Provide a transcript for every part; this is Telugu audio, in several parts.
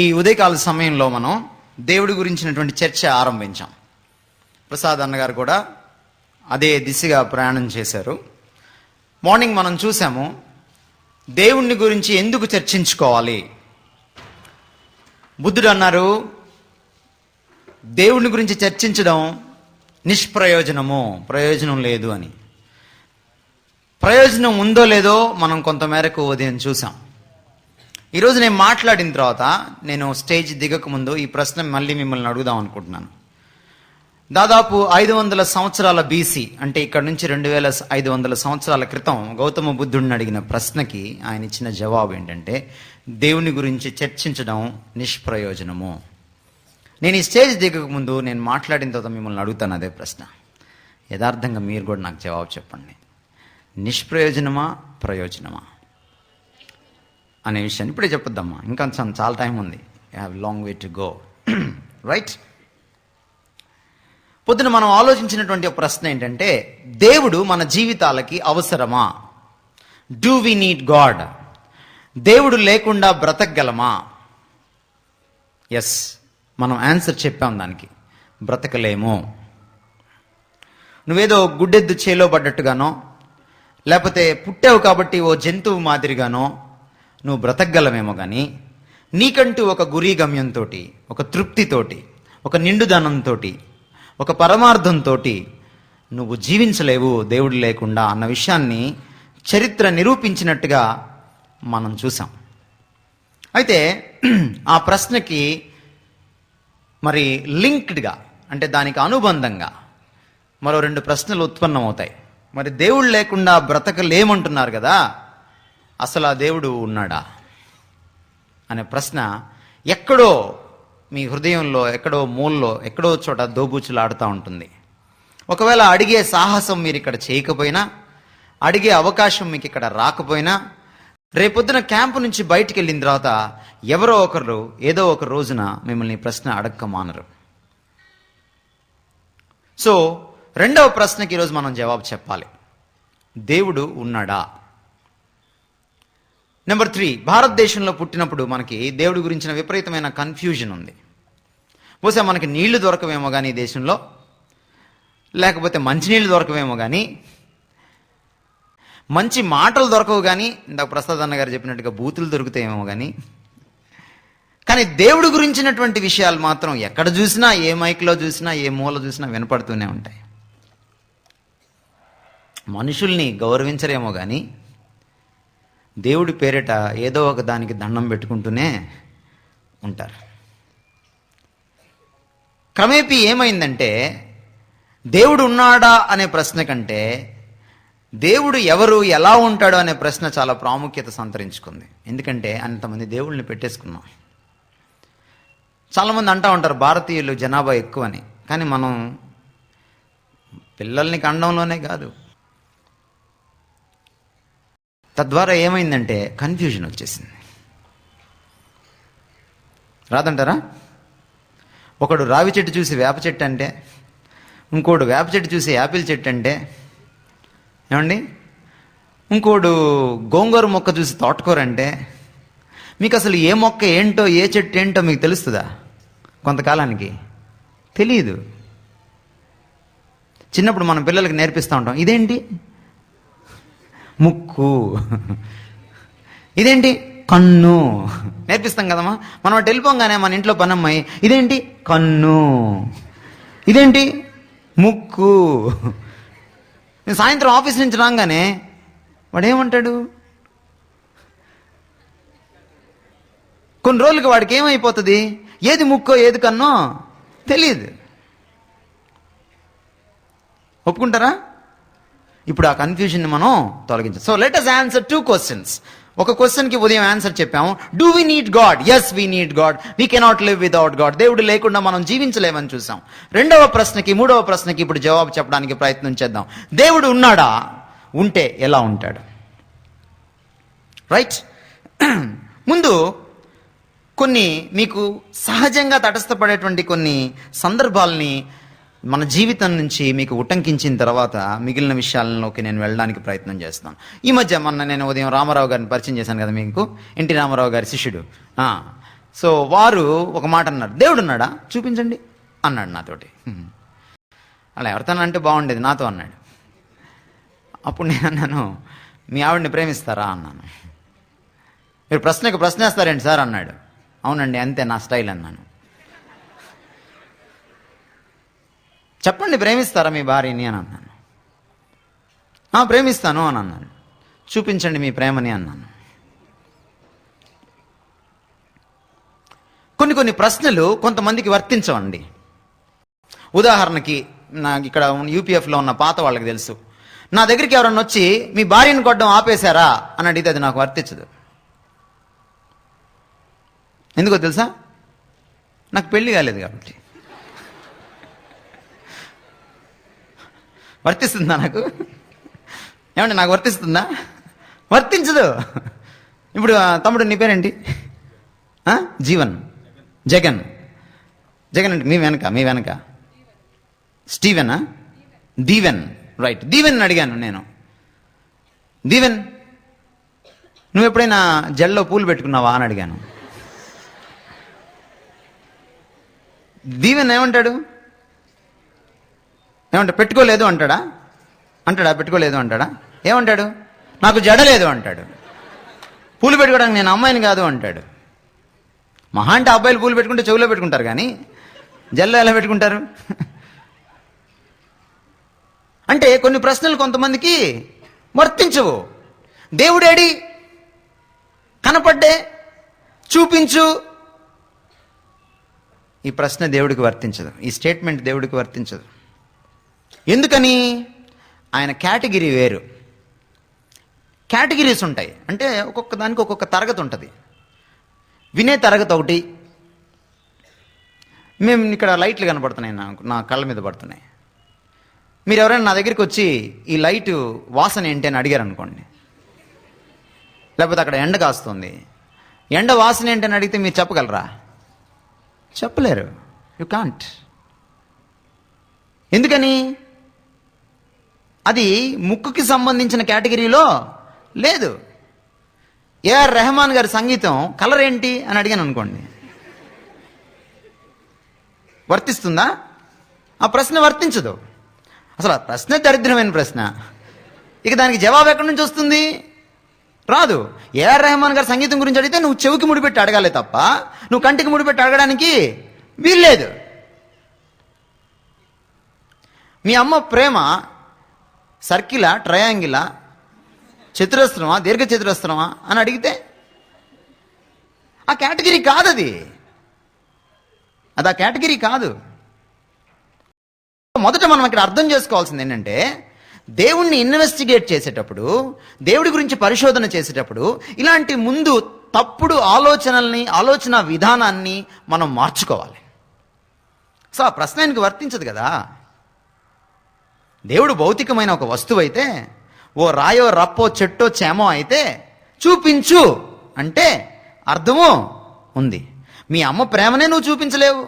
ఈ ఉదయకాల సమయంలో మనం దేవుడి గురించినటువంటి చర్చ ఆరంభించాం. ప్రసాద్ అన్నగారు కూడా అదే దిశగా ప్రయాణం చేశారు. మార్నింగ్ మనం చూసాము దేవుణ్ణి గురించి ఎందుకు చర్చించుకోవాలి. బుద్ధుడు అన్నారు, దేవుని గురించి చర్చించడం నిష్ప్రయోజనము, ప్రయోజనం లేదు అని. ప్రయోజనం ఉందో లేదో మనం కొంతమేరకు ఉదయం చూసాం. ఈరోజు నేను మాట్లాడిన తర్వాత నేను స్టేజ్ దిగక ముందు ఈ ప్రశ్న మళ్ళీ మిమ్మల్ని అడుగుదాం అనుకుంటున్నాను. దాదాపు 500 సంవత్సరాల బీసీ, అంటే ఇక్కడ నుంచి 2500 సంవత్సరాల క్రితం గౌతమ బుద్ధుడిని అడిగిన ప్రశ్నకి ఆయన ఇచ్చిన జవాబు ఏంటంటే, దేవుని గురించి చర్చించడం నిష్ప్రయోజనము. నేను ఈ స్టేజ్ దిగక ముందు నేను మాట్లాడిన తర్వాత మిమ్మల్ని అడుగుతాను అదే ప్రశ్న. యథార్థంగా మీరు కూడా నాకు జవాబు చెప్పండి. నిష్ప్రయోజనమా, ప్రయోజనమా అనే విషయాన్ని ఇప్పుడే చెప్పొద్దమ్మా, ఇంకా చాలా టైం ఉంది. You have long way to go. Right? పొద్దున మనం ఆలోచించినటువంటి ఒక ప్రశ్న ఏంటంటే, దేవుడు మన జీవితాలకి అవసరమా? Do we need God? దేవుడు లేకుండా బ్రతకగలమా? ఎస్, మనం ఆన్సర్ చెప్పాం దానికి. బ్రతకలేము. నువ్వేదో గుడ్డెద్దు చేలో పడ్డట్టుగానో, లేకపోతే పుట్టావు కాబట్టి ఓ జంతువు మాదిరిగానో నువ్వు బ్రతకగలమేమో కానీ నీకంటూ ఒక గురి గమ్యంతో, ఒక తృప్తితోటి, ఒక నిండుదనంతో, ఒక పరమార్థంతో నువ్వు జీవించలేవు దేవుడు లేకుండా అన్న విషయాన్ని చరిత్ర నిరూపించినట్టుగా మనం చూసాం. అయితే ఆ ప్రశ్నకి మరి లింక్డ్గా, అంటే దానికి అనుబంధంగా మరో 2 ప్రశ్నలు ఉత్పన్నమవుతాయి. మరి దేవుడు లేకుండా బ్రతకలేమంటున్నారు కదా, అసలు ఆ దేవుడు ఉన్నాడా అనే ప్రశ్న ఎక్కడో మీ హృదయంలో, ఎక్కడో మూలలో, ఎక్కడో చోట దోబూచులాడుతూ ఉంటుంది. ఒకవేళ అడిగే సాహసం మీరు ఇక్కడ చేయకపోయినా, అడిగే అవకాశం మీకు ఇక్కడ రాకపోయినా, రేపొద్దున క్యాంపు నుంచి బయటికి వెళ్ళిన తర్వాత ఎవరో ఒకరు ఏదో ఒక రోజున మిమ్మల్ని ప్రశ్న అడక్క మానరు. సో 2వ ప్రశ్నకి ఈరోజు మనం జవాబు చెప్పాలి. దేవుడు ఉన్నాడా? నెంబర్ 3, భారతదేశంలో పుట్టినప్పుడు మనకి దేవుడి గురించిన విపరీతమైన కన్ఫ్యూజన్ ఉంది. బహుశా మనకి నీళ్లు దొరకవేమో కానీ ఈ దేశంలో, లేకపోతే మంచినీళ్ళు దొరకవేమో కానీ, మంచి మాటలు దొరకవు కానీ, ఇందాక ప్రసాద్ అన్న గారు చెప్పినట్టుగా బూతులు దొరుకుతాయేమో కానీ దేవుడి గురించినటువంటి విషయాలు మాత్రం ఎక్కడ చూసినా, ఏ మైక్లో చూసినా, ఏ మూల చూసినా వినపడుతూనే ఉంటాయి. మనుషుల్ని గౌరవించరేమో కానీ దేవుడి పేరిట ఏదో ఒక దానికి దండం పెట్టుకుంటూనే ఉంటారు. క్రమేపీ ఏమైందంటే, దేవుడు ఉన్నాడా అనే ప్రశ్న కంటే దేవుడు ఎవరు, ఎలా ఉంటాడు అనే ప్రశ్న చాలా ప్రాముఖ్యత సంతరించుకుంది. ఎందుకంటే అంతమంది దేవుళ్ళని పెట్టేసుకున్నాం. చాలామంది అంటూ ఉంటారు భారతీయులు జనాభా ఎక్కువని, కానీ మనం పిల్లల్ని కండంలోనే కాదు. తద్వారా ఏమైందంటే కన్ఫ్యూజన్ వచ్చేసింది. రాదంటారా? ఒకడు రావి చెట్టు చూసి వేప చెట్టు అంటే, ఇంకోడు వేప చెట్టు చూసి యాపిల్ చెట్టు అంటే, ఏమండి, ఇంకోడు గోంగూర మొక్క చూసి తోటకూర అంటే, మీకు అసలు ఏ మొక్క ఏంటో, ఏ చెట్టు ఏంటో మీకు తెలుస్తుందా? కొంతకాలానికి తెలియదు. చిన్నప్పుడు మన పిల్లలకి నేర్పిస్తూ ఉంటాం, ఇదేంటి ముక్కు, ఇదేంటి కన్ను నేర్పిస్తాం కదమ్మా. మనం అటు వెళ్ళిపోగానే మన ఇంట్లో పనమ్మాయి, ఇదేంటి కన్ను, ఇదేంటి ముక్కు. సాయంత్రం ఆఫీస్ నుంచి రాగానే వాడు ఏమంటాడు? కొన్ని రోజులకి వాడికి ఏమైపోతుంది, ఏది ముక్కో ఏది కన్నో తెలియదు. ఒప్పుకుంటారా? ఇప్పుడు ఆ కన్ఫ్యూజన్ మనం తొలగించాం. So let us answer 2 questions. ఒక క్వశ్చన్కి ఉదయం ఆన్సర్ చెప్పాము. Do we need God? Yes, we need God. We cannot live without God. దేవుడు లేకుండా మనం జీవించలేమని చూసాం. 2వ ప్రశ్నకి, 3వ ప్రశ్నకి ఇప్పుడు జవాబు చెప్పడానికి ప్రయత్నం చేద్దాం. దేవుడు ఉన్నాడా? ఉంటే ఎలా ఉంటాడు? రైట్? ముందు కొన్ని మీకు సహజంగా తటస్థపడేటువంటి కొన్ని సందర్భాలని మన జీవితం నుంచి మీకు ఉటంకించిన తర్వాత మిగిలిన విషయాలలోకి నేను వెళ్ళడానికి ప్రయత్నం చేస్తాను. ఈ మధ్య నేను ఉదయం రామారావు గారిని పరిచయం చేశాను కదా మీకు, ఎన్టీ రామారావు గారి శిష్యుడు. సో వారు ఒక మాట అన్నారు, దేవుడు ఉన్నాడా చూపించండి అన్నాడు నాతోటి. అలా ఎవరితో అంటే బాగుండేది, నాతో అన్నాడు. అప్పుడు నేను అన్నాను, మీ ఆవిడని ప్రేమిస్తారా అన్నాను. మీరు ప్రశ్నకు ప్రశ్న వేస్తారేంటి సార్ అన్నాడు. అవునండి అంతే నా స్టైల్ అన్నాను. చెప్పండి ప్రేమిస్తారా మీ భార్యని అని అన్నాను. ప్రేమిస్తాను అని అన్నాను. చూపించండి మీ ప్రేమని అన్నాను. కొన్ని ప్రశ్నలు కొంతమందికి వర్తించవండి. ఉదాహరణకి నాకు ఇక్కడ యూపీఎఫ్లో ఉన్న పాత వాళ్ళకి తెలుసు, నా దగ్గరికి ఎవరన్నా వచ్చి మీ భార్యను కొట్టడం ఆపేశారా అని అడిగితే అది నాకు వర్తించదు. ఎందుకో తెలుసా? నాకు పెళ్లి కాలేదు కాబట్టి. వర్తిస్తుందా నాకు? ఏమంటే నాకు వర్తిస్తుందా? వర్తించదు. ఇప్పుడు తమ్ముడు నీ పేరేంటి? జీవన్, జగన్. జగన్ అంటే మీ వెనక స్టీవెనా? దీవెన్, రైట్. దీవెన్ అడిగాను నేను, దీవెన్ నువ్వు ఎప్పుడైనా జల్లో పూలు పెట్టుకున్నావా అని అడిగాను. దీవెన్ ఏమంటాడు? పెట్టుకోలేదు అంటాడా? పెట్టుకోలేదు అంటాడా? ఏమంటాడు? నాకు జడలేదు అంటాడు. పూలు పెట్టుకోవడానికి నేను అమ్మాయిని కాదు అంటాడు. మహా అంటే అబ్బాయిలు పూలు పెట్టుకుంటే చెవులో పెట్టుకుంటారు, కానీ జల్లో ఎలా పెట్టుకుంటారు? అంటే కొన్ని ప్రశ్నలు కొంతమందికి వర్తించవు. దేవుడేడి, కనపడ్డే, చూపించు, ఈ ప్రశ్న దేవుడికి వర్తించదు. ఈ స్టేట్మెంట్ దేవుడికి వర్తించదు. ఎందుకని? ఆయన కేటగిరీ వేరు. కేటగిరీస్ ఉంటాయి. అంటే ఒక్కొక్క దానికి ఒక్కొక్క తరగతి ఉంటుంది. వినే తరగతి ఒకటి. మేము ఇక్కడ లైట్లు కనపడుతున్నాయి, నా కళ్ళ మీద పడుతున్నాయి. మీరు ఎవరైనా నా దగ్గరికి వచ్చి ఈ లైటు వాసన ఏంటి అని అడిగారు అనుకోండి, లేకపోతే అక్కడ ఎండ కాస్తుంది, ఎండ వాసన ఏంటి అని అడిగితే మీరు చెప్పగలరా? చెప్పలేరు. You can't. ఎందుకని? అది ముక్కుకి సంబంధించిన కేటగిరీలో లేదు. ఏఆర్ రెహమాన్ గారి సంగీతం కలర్ ఏంటి అని అడిగాను అనుకోండి, వర్తిస్తుందా? ఆ ప్రశ్న వర్తించదు. అసలు ఆ ప్రశ్న దరిద్రమైన ప్రశ్న. ఇక దానికి జవాబు ఎక్కడి నుంచి వస్తుంది? రాదు. ఏఆర్ రెహమాన్ గారి సంగీతం గురించి అడిగితే నువ్వు చెవికి ముడిపెట్టి అడగాలి తప్ప నువ్వు కంటికి ముడిపెట్టి అడగడానికి వీల్లేదు. మీ అమ్మ ప్రేమ సర్కిలా, ట్రయాంగిలా, చతురస్రమా, దీర్ఘ చతురస్రమా అని అడిగితే ఆ కేటగిరీ కాదు. అది ఆ కేటగిరీ కాదు. మొదట మనం ఇక్కడ అర్థం చేసుకోవాల్సింది ఏంటంటే, దేవుణ్ణి ఇన్వెస్టిగేట్ చేసేటప్పుడు, దేవుడి గురించి పరిశోధన చేసేటప్పుడు ఇలాంటి ముందు తప్పుడు ఆలోచన విధానాన్ని మనం మార్చుకోవాలి. సో ఆ ప్రశ్న ఆయనకు వర్తించదు కదా. దేవుడు భౌతికమైన ఒక వస్తువు అయితే, ఓ రాయో, రప్పో, చెట్టో, చేమో అయితే చూపించు అంటే అర్థము ఉంది. మీ అమ్మ ప్రేమనే నువ్వు చూపించలేవు.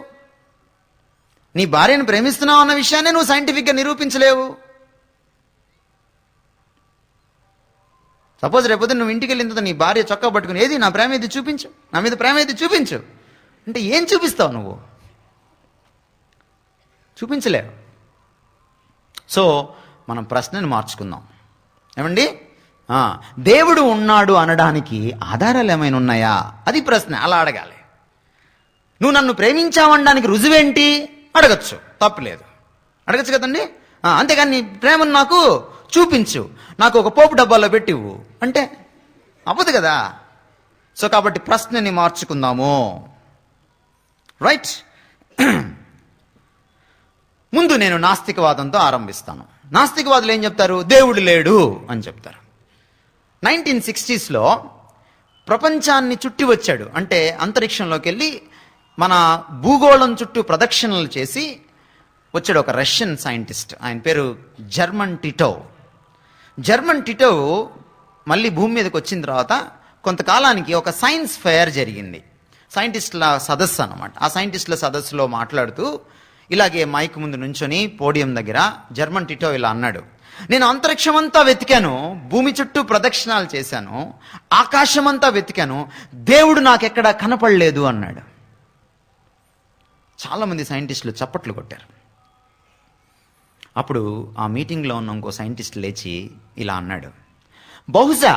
నీ భార్యను ప్రేమిస్తున్నావు అన్న విషయాన్ని నువ్వు సైంటిఫిక్గా నిరూపించలేవు. సపోజ్ రేపొద్దు నువ్వు ఇంటికి వెళ్ళిన తర్వాత నీ భార్య చొక్కా పట్టుకుని, ఏది నా ప్రేమ ఇది చూపించు, నా మీద ప్రేమ ఇది చూపించు అంటే ఏం చూపిస్తావు నువ్వు? చూపించలేవు. సో మనం ప్రశ్నను మార్చుకుందాం. ఏమండి? దేవుడు ఉన్నాడు అనడానికి ఆధారాలు ఏమైనా ఉన్నాయా? అది ప్రశ్న. అలా అడగాలి. నువ్వు నన్ను ప్రేమించావనడానికి రుజువేంటి అడగచ్చు, తప్పులేదు, అడగచ్చు కదండి. అంతేగాని నీ ప్రేమను నాకు చూపించు, నాకు ఒక పోపు డబ్బాలో పెట్టివ్వు అంటే అవ్వదు కదా. సో కాబట్టి ప్రశ్నని మార్చుకుందాము. రైట్. ముందు నేను నాస్తికవాదంతో ఆరంభిస్తాను. నాస్తికవాదులు ఏం చెప్తారు? దేవుడు లేడు అని చెప్తారు. 1960s ప్రపంచాన్ని చుట్టి వచ్చాడు, అంటే అంతరిక్షంలోకి వెళ్ళి మన భూగోళం చుట్టూ ప్రదక్షిణలు చేసి వచ్చాడు ఒక రష్యన్ సైంటిస్ట్. ఆయన పేరు జర్మన్ టిటోవ్. జర్మన్ టిటోవ్ మళ్ళీ భూమి మీదకి వచ్చిన తర్వాత కొంతకాలానికి ఒక సైన్స్ ఫెయిర్ జరిగింది, సైంటిస్టుల సదస్సు అన్నమాట. ఆ సైంటిస్టుల సదస్సులో మాట్లాడుతూ ఇలాగే మైక్ ముందు నుంచొని పోడియం దగ్గర జర్మన్ టిటోవ్ ఇలా అన్నాడు, నేను అంతరిక్షమంతా వెతికాను, భూమి చుట్టూ ప్రదక్షిణాలు చేశాను, ఆకాశమంతా వెతికాను, దేవుడు నాకెక్కడా కనపడలేదు అన్నాడు. చాలామంది సైంటిస్టులు చప్పట్లు కొట్టారు. అప్పుడు ఆ మీటింగ్లో ఉన్న ఇంకో సైంటిస్ట్ లేచి ఇలా అన్నాడు, బహుశా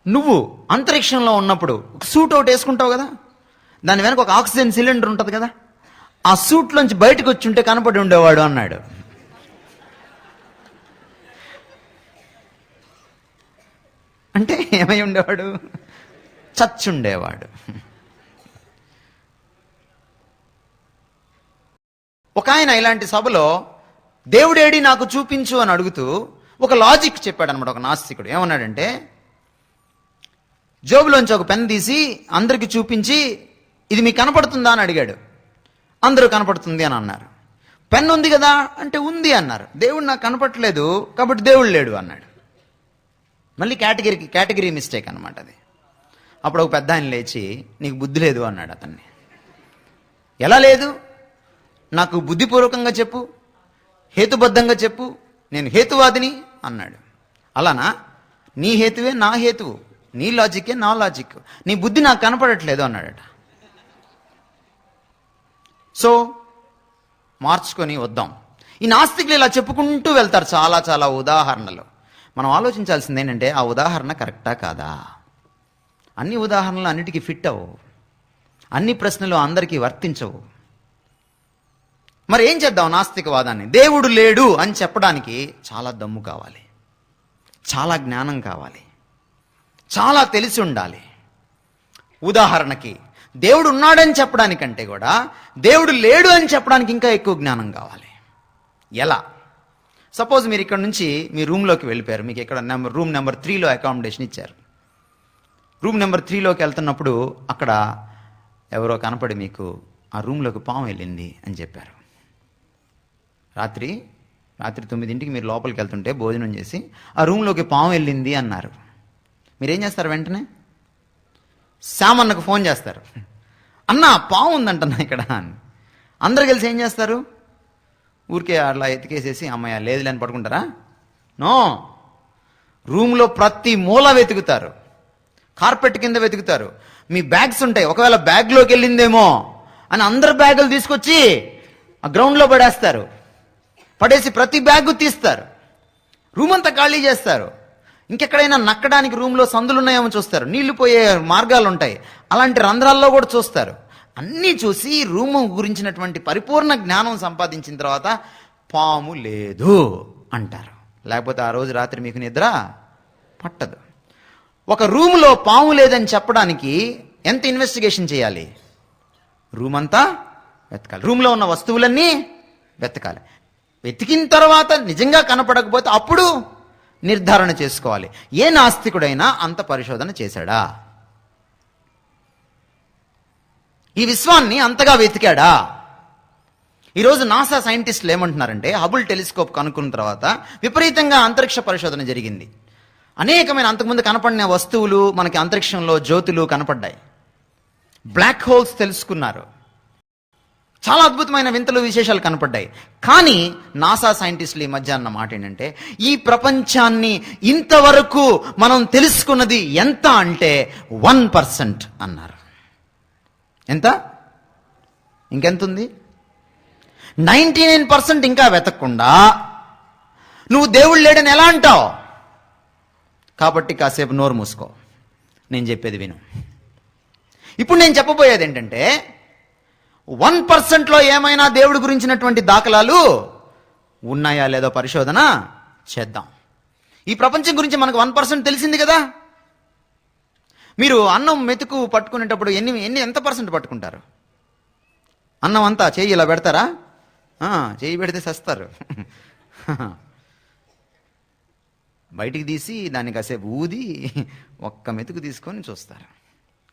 నువ్వు అంతరిక్షంలో ఉన్నప్పుడు ఒక సూట్ ఒకటి వేసుకుంటావు కదా, దాని వెనక ఒక ఆక్సిజన్ సిలిండర్ ఉంటుంది కదా, ఆ సూట్లోంచి బయటకు వచ్చి ఉంటే కనపడి ఉండేవాడు అన్నాడు. అంటే ఏమై ఉండేవాడు? చచ్చుండేవాడు. ఒక ఆయన ఇలాంటి సభలో దేవుడేడి నాకు చూపించు అని అడుగుతూ ఒక లాజిక్ చెప్పాడు అనమాట. ఒక నాస్తికుడు ఏమన్నాడంటే, జోబులోంచి ఒక పెన్ తీసి అందరికి చూపించి ఇది మీకు కనపడుతుందా అని అడిగాడు. అందరూ కనపడుతుంది అని అన్నారు. పెన్ ఉంది కదా అంటే ఉంది అన్నారు. దేవుడు నాకు కనపడట్లేదు కాబట్టి దేవుడు లేడు అన్నాడు. మళ్ళీ కేటగిరీ మిస్టేక్ అనమాట అది. అప్పుడు ఒక పెద్ద ఆయన లేచి నీకు బుద్ధి లేదు అన్నాడు అతన్ని. ఎలా లేదు? నాకు బుద్ధిపూర్వకంగా చెప్పు, హేతుబద్ధంగా చెప్పు, నేను హేతువాదిని అన్నాడు. అలానా? నీ హేతువే నా హేతువు, నీ లాజిక్కే నా లాజిక్, నీ బుద్ధి నాకు కనపడట్లేదు అన్నాడట. సో మార్చుకొని వద్దాం. ఈ నాస్తికులు ఇలా చెప్పుకుంటూ వెళ్తారు చాలా చాలా ఉదాహరణలు. మనం ఆలోచించాల్సింది ఏంటంటే ఆ ఉదాహరణ కరెక్టా కాదా? అన్ని ఉదాహరణలు అన్నిటికీ ఫిట్ అవ్వవు, అన్ని ప్రశ్నలు అందరికీ వర్తించవు. మరి ఏం చేద్దాం? నాస్తికవాదాన్ని దేవుడు లేడు అని చెప్పడానికి చాలా దమ్ము కావాలి, చాలా జ్ఞానం కావాలి, చాలా తెలిసి ఉండాలి. ఉదాహరణకి దేవుడు ఉన్నాడని చెప్పడానికంటే కూడా దేవుడు లేడు అని చెప్పడానికి ఇంకా ఎక్కువ జ్ఞానం కావాలి. ఎలా? సపోజ్ మీరు ఇక్కడ నుంచి మీ రూమ్లోకి వెళ్ళిపోయారు, మీకు ఇక్కడ రూమ్ నెంబర్ 3లో అకామిడేషన్ ఇచ్చారు. రూమ్ నెంబర్ 3లోకి వెళ్తున్నప్పుడు అక్కడ ఎవరో కనపడి మీకు ఆ రూమ్లోకి పాము వెళ్ళింది అని చెప్పారు. రాత్రి 9ంటికి మీరు లోపలికి వెళ్తుంటే భోజనం చేసి ఆ రూమ్లోకి పాము వెళ్ళింది అన్నారు. మీరేం చేస్తారు? వెంటనే శామన్నకు ఫోన్ చేస్తారు, అన్న పాము ఉందంటన్నా ఇక్కడ అని. అందరు కలిసి ఏం చేస్తారు? ఊరికే అట్లా ఎతికేసేసి అమ్మాయి లేదులేని పడుకుంటారా? నో, రూమ్లో ప్రతి మూల వెతుకుతారు, కార్పెట్ కింద వెతుకుతారు, మీ బ్యాగ్స్ ఉంటాయి, ఒకవేళ బ్యాగ్లోకి వెళ్ళిందేమో అని అందరు బ్యాగులు తీసుకొచ్చి ఆ గ్రౌండ్లో పడేస్తారు. పడేసి ప్రతి బ్యాగు తీస్తారు, రూమ్ అంతా ఖాళీ చేస్తారు. ఇంకెక్కడైనా నక్కడానికి రూమ్లో సందులు ఉన్నాయేమో చూస్తారు, నీళ్లు పోయే మార్గాలు ఉంటాయి, అలాంటి రంధ్రాల్లో కూడా చూస్తారు. అన్నీ చూసి రూము గురించినటువంటి పరిపూర్ణ జ్ఞానం సంపాదించిన తర్వాత పాము లేదు అంటారు. లేకపోతే ఆ రోజు రాత్రి మీకు నిద్ర పట్టదు. ఒక రూములో పాము లేదని చెప్పడానికి ఎంత ఇన్వెస్టిగేషన్ చేయాలి? రూమ్ అంతా వెతకాలి, రూమ్లో ఉన్న వస్తువులన్నీ వెతకాలి. వెతికిన తర్వాత నిజంగా కనపడకపోతే అప్పుడు నిర్ధారణ చేసుకోవాలి. ఏ నాస్తికుడైనా అంత పరిశోధన చేశాడా? ఈ విశ్వాన్ని అంతగా వెతికాడా? ఈరోజు నాసా సైంటిస్టులు ఏమంటున్నారంటే, హబుల్ టెలిస్కోప్ కనుక్కున్న తర్వాత విపరీతంగా అంతరిక్ష పరిశోధన జరిగింది. అనేకమైన అంతకుముందు కనపడిన వస్తువులు మనకి అంతరిక్షంలో జ్యోతులు కనపడ్డాయి. బ్లాక్ హోల్స్ తెలుసుకున్నారు. చాలా అద్భుతమైన వింతలు విశేషాలు కనపడ్డాయి. కానీ నాసా సైంటిస్టులు ఈ మధ్య అన్న మాట ఏంటంటే, ఈ ప్రపంచాన్ని ఇంతవరకు మనం తెలుసుకున్నది ఎంత అంటే 1% అన్నారు. ఎంత? ఇంకెంత ఉంది? 99% ఇంకా వెతకకుండా నువ్వు దేవుడు లేడని ఎలా అంటావు? కాబట్టి కాసేపు నోరు మూసుకో, నేను చెప్పేది విను. ఇప్పుడు నేను చెప్పబోయేది ఏంటంటే, 1%లో ఏమైనా దేవుడి గురించినటువంటి దాఖలాలు ఉన్నాయా లేదో పరిశోధన చేద్దాం. ఈ ప్రపంచం గురించి మనకు 1% తెలిసింది కదా. మీరు అన్నం మెతుకు పట్టుకునేటప్పుడు ఎంత పర్సెంట్ పట్టుకుంటారు? అన్నం అంతా చెయ్యి ఇలా పెడతారా? చెయ్యి పెడితే సస్తారు. బయటికి తీసి దాన్ని కాసేపు ఊది ఒక్క మెతుకు తీసుకొని చూస్తారు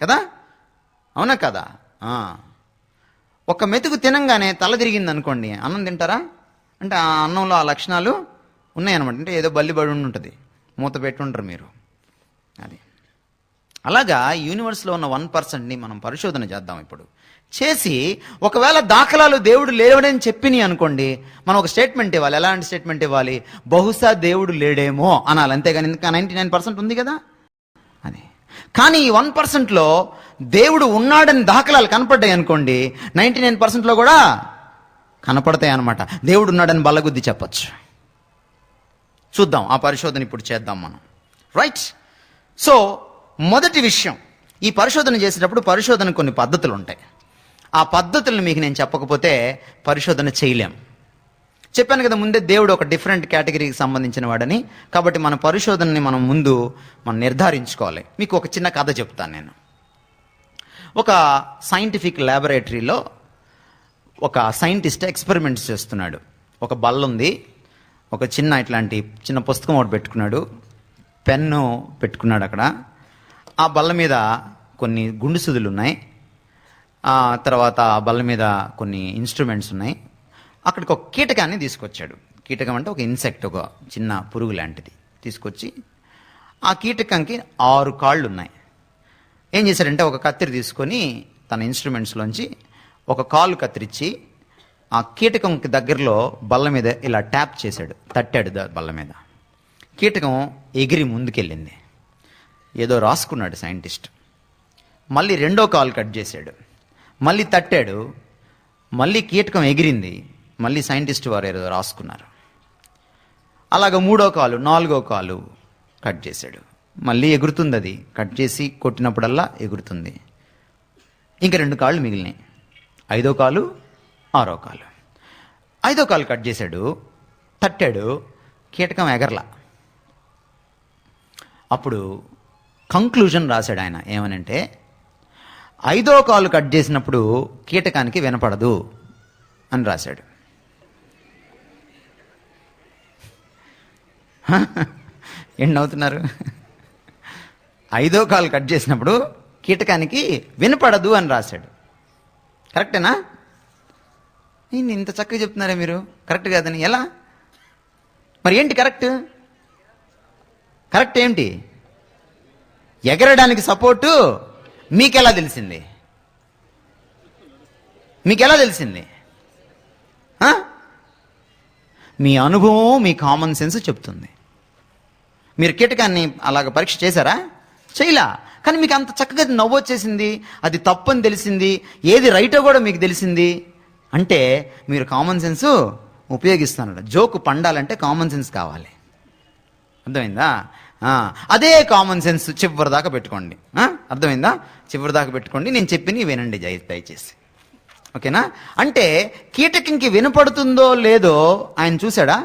కదా, అవునా కదా? ఒక్క మెతుకు తినంగానే తల తిరిగింది అనుకోండి, అన్నం తింటారా? అంటే ఆ అన్నంలో ఆ లక్షణాలు ఉన్నాయన్నమాట. అంటే ఏదో బల్లిబడి ఉంటుంది, మూత పెట్టుంటారు మీరు. అది అలాగా యూనివర్స్లో ఉన్న 1%ని మనం పరిశోధన చేద్దాం. ఇప్పుడు చేసి ఒకవేళ దాఖలాలు దేవుడు లేవడని చెప్పిని అనుకోండి, మనం ఒక స్టేట్మెంట్ ఇవ్వాలి. ఎలాంటి స్టేట్మెంట్ ఇవ్వాలి? బహుశా దేవుడు లేడేమో అనాలి, అంతేగాని ఇంకా 99% ఉంది కదా అని. కానీ ఈ 1%లో దేవుడు ఉన్నాడని దాఖలాలు కనపడ్డాయి అనుకోండి, 99%లో కూడా కనపడతాయి అన్నమాట. దేవుడు ఉన్నాడని బల్లగుద్ది చెప్పచ్చు. చూద్దాం, ఆ పరిశోధన ఇప్పుడు చేద్దాం మనం. రైట్. సో మొదటి విషయం, ఈ పరిశోధన చేసేటప్పుడు పరిశోధన కొన్ని పద్ధతులు ఉంటాయి. ఆ పద్ధతులను మీకు నేను చెప్పకపోతే పరిశోధన చేయలేం. చెప్పాను కదా ముందే, దేవుడు ఒక డిఫరెంట్ కేటగిరీకి సంబంధించిన వాడని. కాబట్టి మన పరిశోధనని మనం ముందు నిర్ధారించుకోవాలి. మీకు ఒక చిన్న కథ చెప్తాను నేను. ఒక సైంటిఫిక్ ల్యాబొరేటరీలో ఒక సైంటిస్ట్ ఎక్స్పెరిమెంట్స్ చేస్తున్నాడు. ఒక బల్ల ఉంది, ఒక ఇట్లాంటి చిన్న పుస్తకం ఒకటి పెట్టుకున్నాడు, పెన్ను పెట్టుకున్నాడు. అక్కడ ఆ బల్ల మీద కొన్ని గుండు సుదులు ఉన్నాయి. తర్వాత ఆ బల్ల మీద కొన్ని ఇన్స్ట్రుమెంట్స్ ఉన్నాయి. అక్కడికి ఒక కీటకాన్ని తీసుకొచ్చాడు. కీటకం అంటే ఒక ఇన్సెక్ట్, ఒక చిన్న పురుగు లాంటిది తీసుకొచ్చి, ఆ కీటకంకి 6 కాళ్ళు ఉన్నాయి. ఏం చేశాడంటే ఒక కత్తిరి తీసుకొని తన ఇన్స్ట్రుమెంట్స్లోంచి ఒక కాలు కత్తిరించి ఆ కీటకంకి దగ్గరలో బల్ల మీద ఇలా ట్యాప్ చేశాడు, తట్టాడు బల్ల మీద. కీటకం ఎగిరి ముందుకెళ్ళింది. ఏదో రాసుకున్నాడు సైంటిస్ట్. మళ్ళీ రెండో కాలు కట్ చేశాడు, మళ్ళీ తట్టాడు, మళ్ళీ కీటకం ఎగిరింది, మళ్ళీ సైంటిస్ట్ వారు ఏదో రాసుకున్నారు. అలాగ మూడో కాలు, నాలుగో కాలు కట్ చేశాడు, మళ్ళీ ఎగురుతుంది. అది కట్ చేసి కొట్టినప్పుడల్లా ఎగురుతుంది. ఇంకా 2 కాళ్ళు మిగిలినాయి. 5వ కాలు, 6వ కాలు. 5వ కాలు కట్ చేశాడు, తట్టాడు, కీటకం ఎగరలా. అప్పుడు కంక్లూజన్ రాశాడు ఆయన. ఏమనంటే 5వ కాలు కట్ చేసినప్పుడు కీటకానికి వినపడదు అని రాశాడు. ఏం నవ్వుతున్నారు? 5వ కాలు కట్ చేసినప్పుడు కీటకానికి వినపడదు అని రాశాడు. కరెక్టేనా? ఇంత చక్కగా చెప్తున్నారా మీరు? కరెక్ట్ కాదని ఎలా? మరి ఏంటి కరెక్ట్? కరెక్ట్ ఏంటి? ఎగరడానికి సపోర్టు మీకెలా తెలిసింది? మీకెలా తెలిసింది? మీ అనుభవం, మీ కామన్ సెన్స్ చెప్తుంది. మీరు కీటకాన్ని అలాగ పరీక్ష చేశారా? చేయలా. కానీ మీకు అంత చక్కగా నవ్వొచ్చేసింది, అది తప్పని తెలిసింది, ఏది రైటో కూడా మీకు తెలిసింది అంటే మీరు కామన్ సెన్స్ ఉపయోగిస్తున్నారు. జోకు పండాలంటే కామన్ సెన్స్ కావాలి. అర్థమైందా? అదే కామన్ సెన్స్ చివరి దాకా పెట్టుకోండి. అర్థమైందా? చివరి దాకా పెట్టుకోండి. నేను చెప్పిని వినండి దయచేసి. ఓకేనా? అంటే కీటకంకి వినపడుతుందో లేదో ఆయన చూశాడా?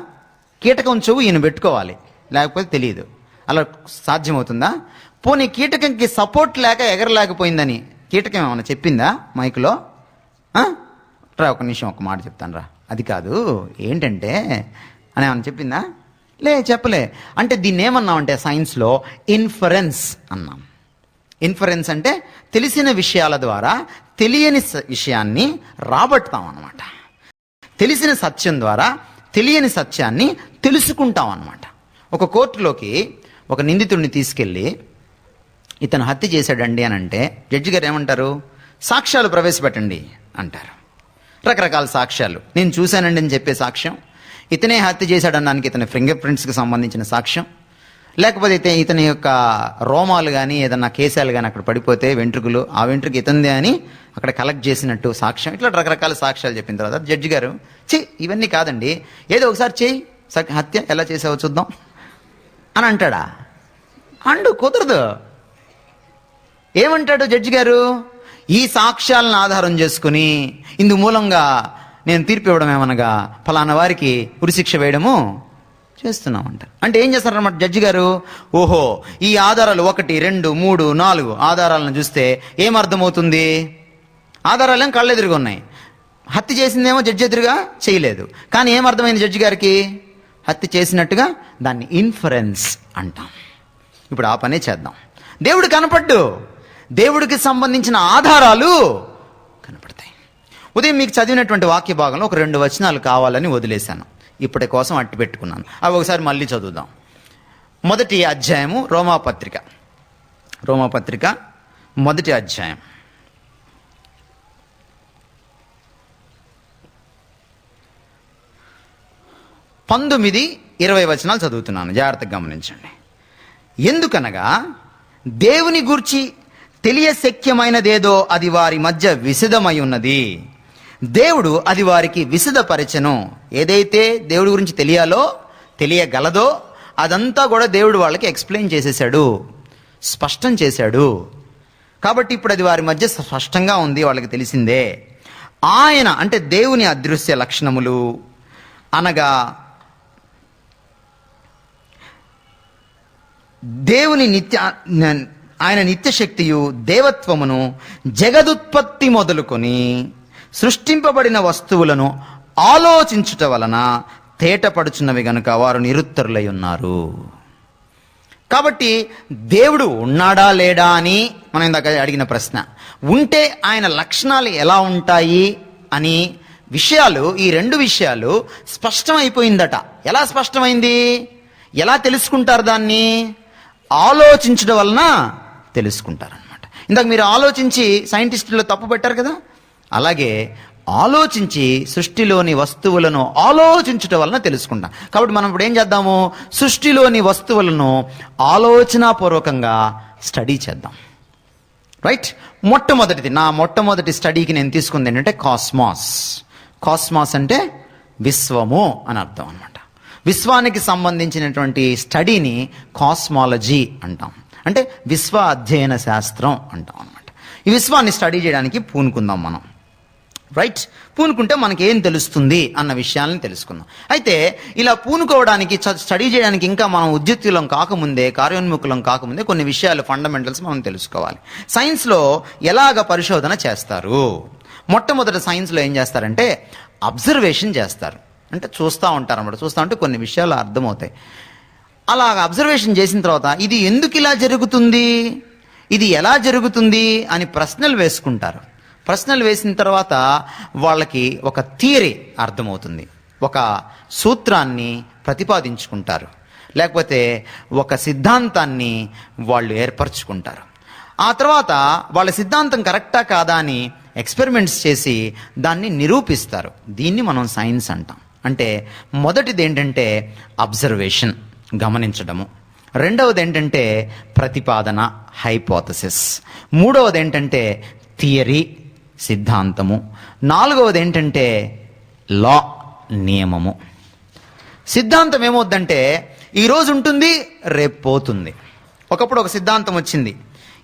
కీటకం చెవు ఈయన పెట్టుకోవాలి, లేకపోతే తెలియదు. అలా సాధ్యమవుతుందా? పోనీ కీటకంకి సపోర్ట్ లేక ఎగరలేకపోయిందని కీటకం ఏమన్నా చెప్పిందా మైకులో? ఒక నిమిషం ఒక మాట చెప్తాను రా, అది కాదు ఏంటంటే అని ఏమన్నా చెప్పిందా? చెప్పలే. అంటే దీన్ని ఏమన్నామంటే సైన్స్లో ఇన్ఫరెన్స్ అన్నాం. ఇన్ఫరెన్స్ అంటే తెలిసిన విషయాల ద్వారా తెలియని విషయాన్ని రాబడతాం అన్నమాట. తెలిసిన సత్యం ద్వారా తెలియని సత్యాన్ని తెలుసుకుంటాం అన్నమాట. ఒక కోర్టులోకి ఒక నిందితుడిని తీసుకెళ్ళి ఇతను హత్య చేశాడండి అని అంటే జడ్జి గారు ఏమంటారు? సాక్ష్యాలు ప్రవేశపెట్టండి అంటారు. రకరకాల సాక్ష్యాలు, నేను చూశానండి అని చెప్పే సాక్ష్యం, ఇతనే హత్య చేశాడనడానికి ఇతని ఫింగర్ ప్రింట్స్కి సంబంధించిన సాక్ష్యం, లేకపోతే ఇతని యొక్క రోమాలు కానీ ఏదన్నా కేశాలు కానీ అక్కడ పడిపోతే వెంట్రుకలు, ఆ వెంట్రుక ఇతందే అని అక్కడ కలెక్ట్ చేసినట్టు సాక్ష్యం, ఇట్లా రకరకాల సాక్ష్యాలు చెప్పిన తర్వాత జడ్జి గారు ఇవన్నీ కాదండి, ఏదో ఒకసారి చేయి, హత్య ఎలా చేసావో చూద్దాం అని అంటాడా? కుదరదు. ఏమంటాడు జడ్జి గారు? ఈ సాక్ష్యాలను ఆధారం చేసుకుని ఇందు మూలంగా నేను తీర్పు ఇవ్వడం ఏమనగా ఫలానా వారికి ఉరిశిక్ష వేయడము చేస్తున్నామంట. అంటే ఏం చేస్తారన్నమాట జడ్జి గారు? ఓహో, ఈ ఆధారాలు 1, 2, 3, 4 ఆధారాలను చూస్తే ఏమర్థమవుతుంది? ఆధారాలు ఏం కళ్ళెదురుగా ఉన్నాయి. హత్య చేసిందేమో జడ్జి ఎదురుగా చేయలేదు, కానీ ఏమర్థమైంది జడ్జి గారికి? హత్య చేసినట్టుగా. దాన్ని ఇన్ఫరెన్స్ అంటాం. ఇప్పుడు ఆ పనే చేద్దాం. దేవుడు కనపడ్డు, దేవుడికి సంబంధించిన ఆధారాలు కనపడతాయి. ఉదయం మీకు చదివినటువంటి వాక్య భాగంలో ఒక 2 వచనాలు కావాలని వదిలేశాను, ఇప్పటి కోసం అట్టి పెట్టుకున్నాను. అవి ఒకసారి మళ్ళీ చదువుదాం. మొదటి అధ్యాయము రోమాపత్రిక 1వ అధ్యాయం 19-20 వచనాలు చదువుతున్నాను, జాగ్రత్తగా గమనించండి. ఎందుకనగా దేవుని గూర్చి తెలియశక్యమైనదేదో అది వారి మధ్య విశదమై ఉన్నది, దేవుడు అది వారికి విశదపరచెను. ఏదైతే దేవుడి గురించి తెలియగలదో అదంతా కూడా దేవుడు వాళ్ళకి ఎక్స్ప్లెయిన్ చేసేసాడు, స్పష్టం చేశాడు. కాబట్టి ఇప్పుడు అది వారి మధ్య స్పష్టంగా ఉంది, వాళ్ళకి తెలిసిందే. ఆయన అంటే దేవుని అదృశ్య లక్షణములు అనగా దేవుని ఆయన నిత్యశక్తియు దేవత్వమును జగదుత్పత్తి మొదలుకొని సృష్టింపబడిన వస్తువులను ఆలోచించుట వలన తేటపడుచున్నవి గనుక వారు నిరుత్తరులై ఉన్నారు. కాబట్టి దేవుడు ఉన్నాడా లేడా అని మనం ఇందాక అడిగిన ప్రశ్న, ఉంటే ఆయన లక్షణాలు ఎలా ఉంటాయి అని విషయాలు, ఈ 2 విషయాలు స్పష్టమైపోయిందట. ఎలా స్పష్టమైంది? ఎలా తెలుసుకుంటారు దాన్ని? ఆలోచించడం వలన తెలుసుకుంటారనమాట. ఇందాక మీరు ఆలోచించి సైంటిస్టులు తప్పు పెట్టారు కదా, అలాగే ఆలోచించి సృష్టిలోని వస్తువులను ఆలోచించటం వలన తెలుసుకుంటాం. కాబట్టి మనం ఇప్పుడు ఏం చేద్దాము? సృష్టిలోని వస్తువులను ఆలోచనాపూర్వకంగా స్టడీ చేద్దాం. రైట్? నా మొట్టమొదటి స్టడీకి నేను తీసుకుంది ఏంటంటే కాస్మాస్. కాస్మాస్ అంటే విశ్వము అని అర్థం అనమాట. విశ్వానికి సంబంధించినటువంటి స్టడీని కాస్మాలజీ అంటాం, అంటే విశ్వ అధ్యయన శాస్త్రం అంటాం అనమాట. ఈ విశ్వాన్ని స్టడీ చేయడానికి పూనుకుందాం మనం. రైట్? పూనుకుంటే మనకి ఏం తెలుస్తుంది అన్న విషయాలను తెలుసుకుందాం. అయితే ఇలా పూనుకోవడానికి, స్టడీ చేయడానికి ఇంకా మనం ఉద్యుక్తులం కాకముందే, కార్యోన్ముఖులం కాకముందే కొన్ని విషయాలు, ఫండమెంటల్స్ మనం తెలుసుకోవాలి. సైన్స్లో ఎలాగ పరిశోధన చేస్తారు? మొట్టమొదటి సైన్స్లో ఏం చేస్తారంటే అబ్జర్వేషన్ చేస్తారు. అంటే చూస్తూ ఉంటారు అన్నమాట. చూస్తూ ఉంటే కొన్ని విషయాలు అర్థమవుతాయి. అలా అబ్జర్వేషన్ చేసిన తర్వాత ఇది ఎందుకు ఇలా జరుగుతుంది, ఇది ఎలా జరుగుతుంది అని ప్రశ్నలు వేసుకుంటారు. ప్రశ్నలు వేసిన తర్వాత వాళ్ళకి ఒక థియరీ అర్థమవుతుంది, ఒక సూత్రాన్ని ప్రతిపాదించుకుంటారు, లేకపోతే ఒక సిద్ధాంతాన్ని వాళ్ళు ఏర్పరచుకుంటారు. ఆ తర్వాత వాళ్ళ సిద్ధాంతం కరెక్టా కాదా అని ఎక్స్పెరిమెంట్స్ చేసి దాన్ని నిరూపిస్తారు. దీన్ని మనం సైన్స్ అంటాం. అంటే మొదటిది ఏంటంటే అబ్జర్వేషన్, గమనించడము. రెండవది ఏంటంటే ప్రతిపాదన, హైపోథసిస్. మూడవది ఏంటంటే థియరీ, సిద్ధాంతము. నాలుగవది ఏంటంటే లా, నియమము. సిద్ధాంతం ఏమవుద్దంటే ఈరోజు ఉంటుంది, రేపు పోతుంది. ఒకప్పుడు ఒక సిద్ధాంతం వచ్చింది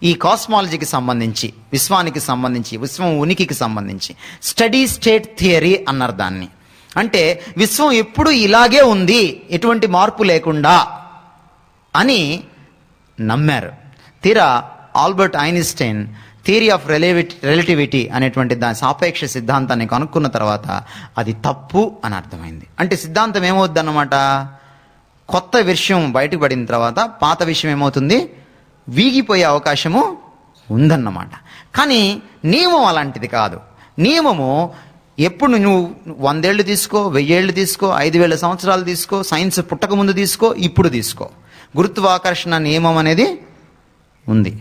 ఈ కాస్మాలజీకి సంబంధించి, విశ్వానికి సంబంధించి, విశ్వం ఉనికికి సంబంధించి. స్టడీ స్టేట్ థియరీ అన్నారు దాన్ని. అంటే విశ్వం ఎప్పుడు ఇలాగే ఉంది, ఎటువంటి మార్పు లేకుండా అని నమ్మారు. తీరా Albert Einstein theory of relativity అనేటువంటి దాని సాపేక్ష సిద్ధాంతాన్ని కనుక్కున్న తర్వాత అది తప్పు అని అర్థమైంది. అంటే సిద్ధాంతం ఏమవుద్ది అన్నమాట, కొత్త విషయం బయటకు పడిన తర్వాత పాత విషయం ఏమవుతుంది, వీగిపోయే అవకాశము ఉందన్నమాట. కానీ నియమం అలాంటిది కాదు. నియమము ఎప్పుడు నువ్వు 100 ఏళ్ళు తీసుకో, 1000 ఏళ్ళు తీసుకో, 5000 సంవత్సరాలు తీసుకో, సైన్స్ పుట్టక ముందు తీసుకో, ఇప్పుడు తీసుకో, గురుత్వాకర్షణ నియమం అనేది ఉంది.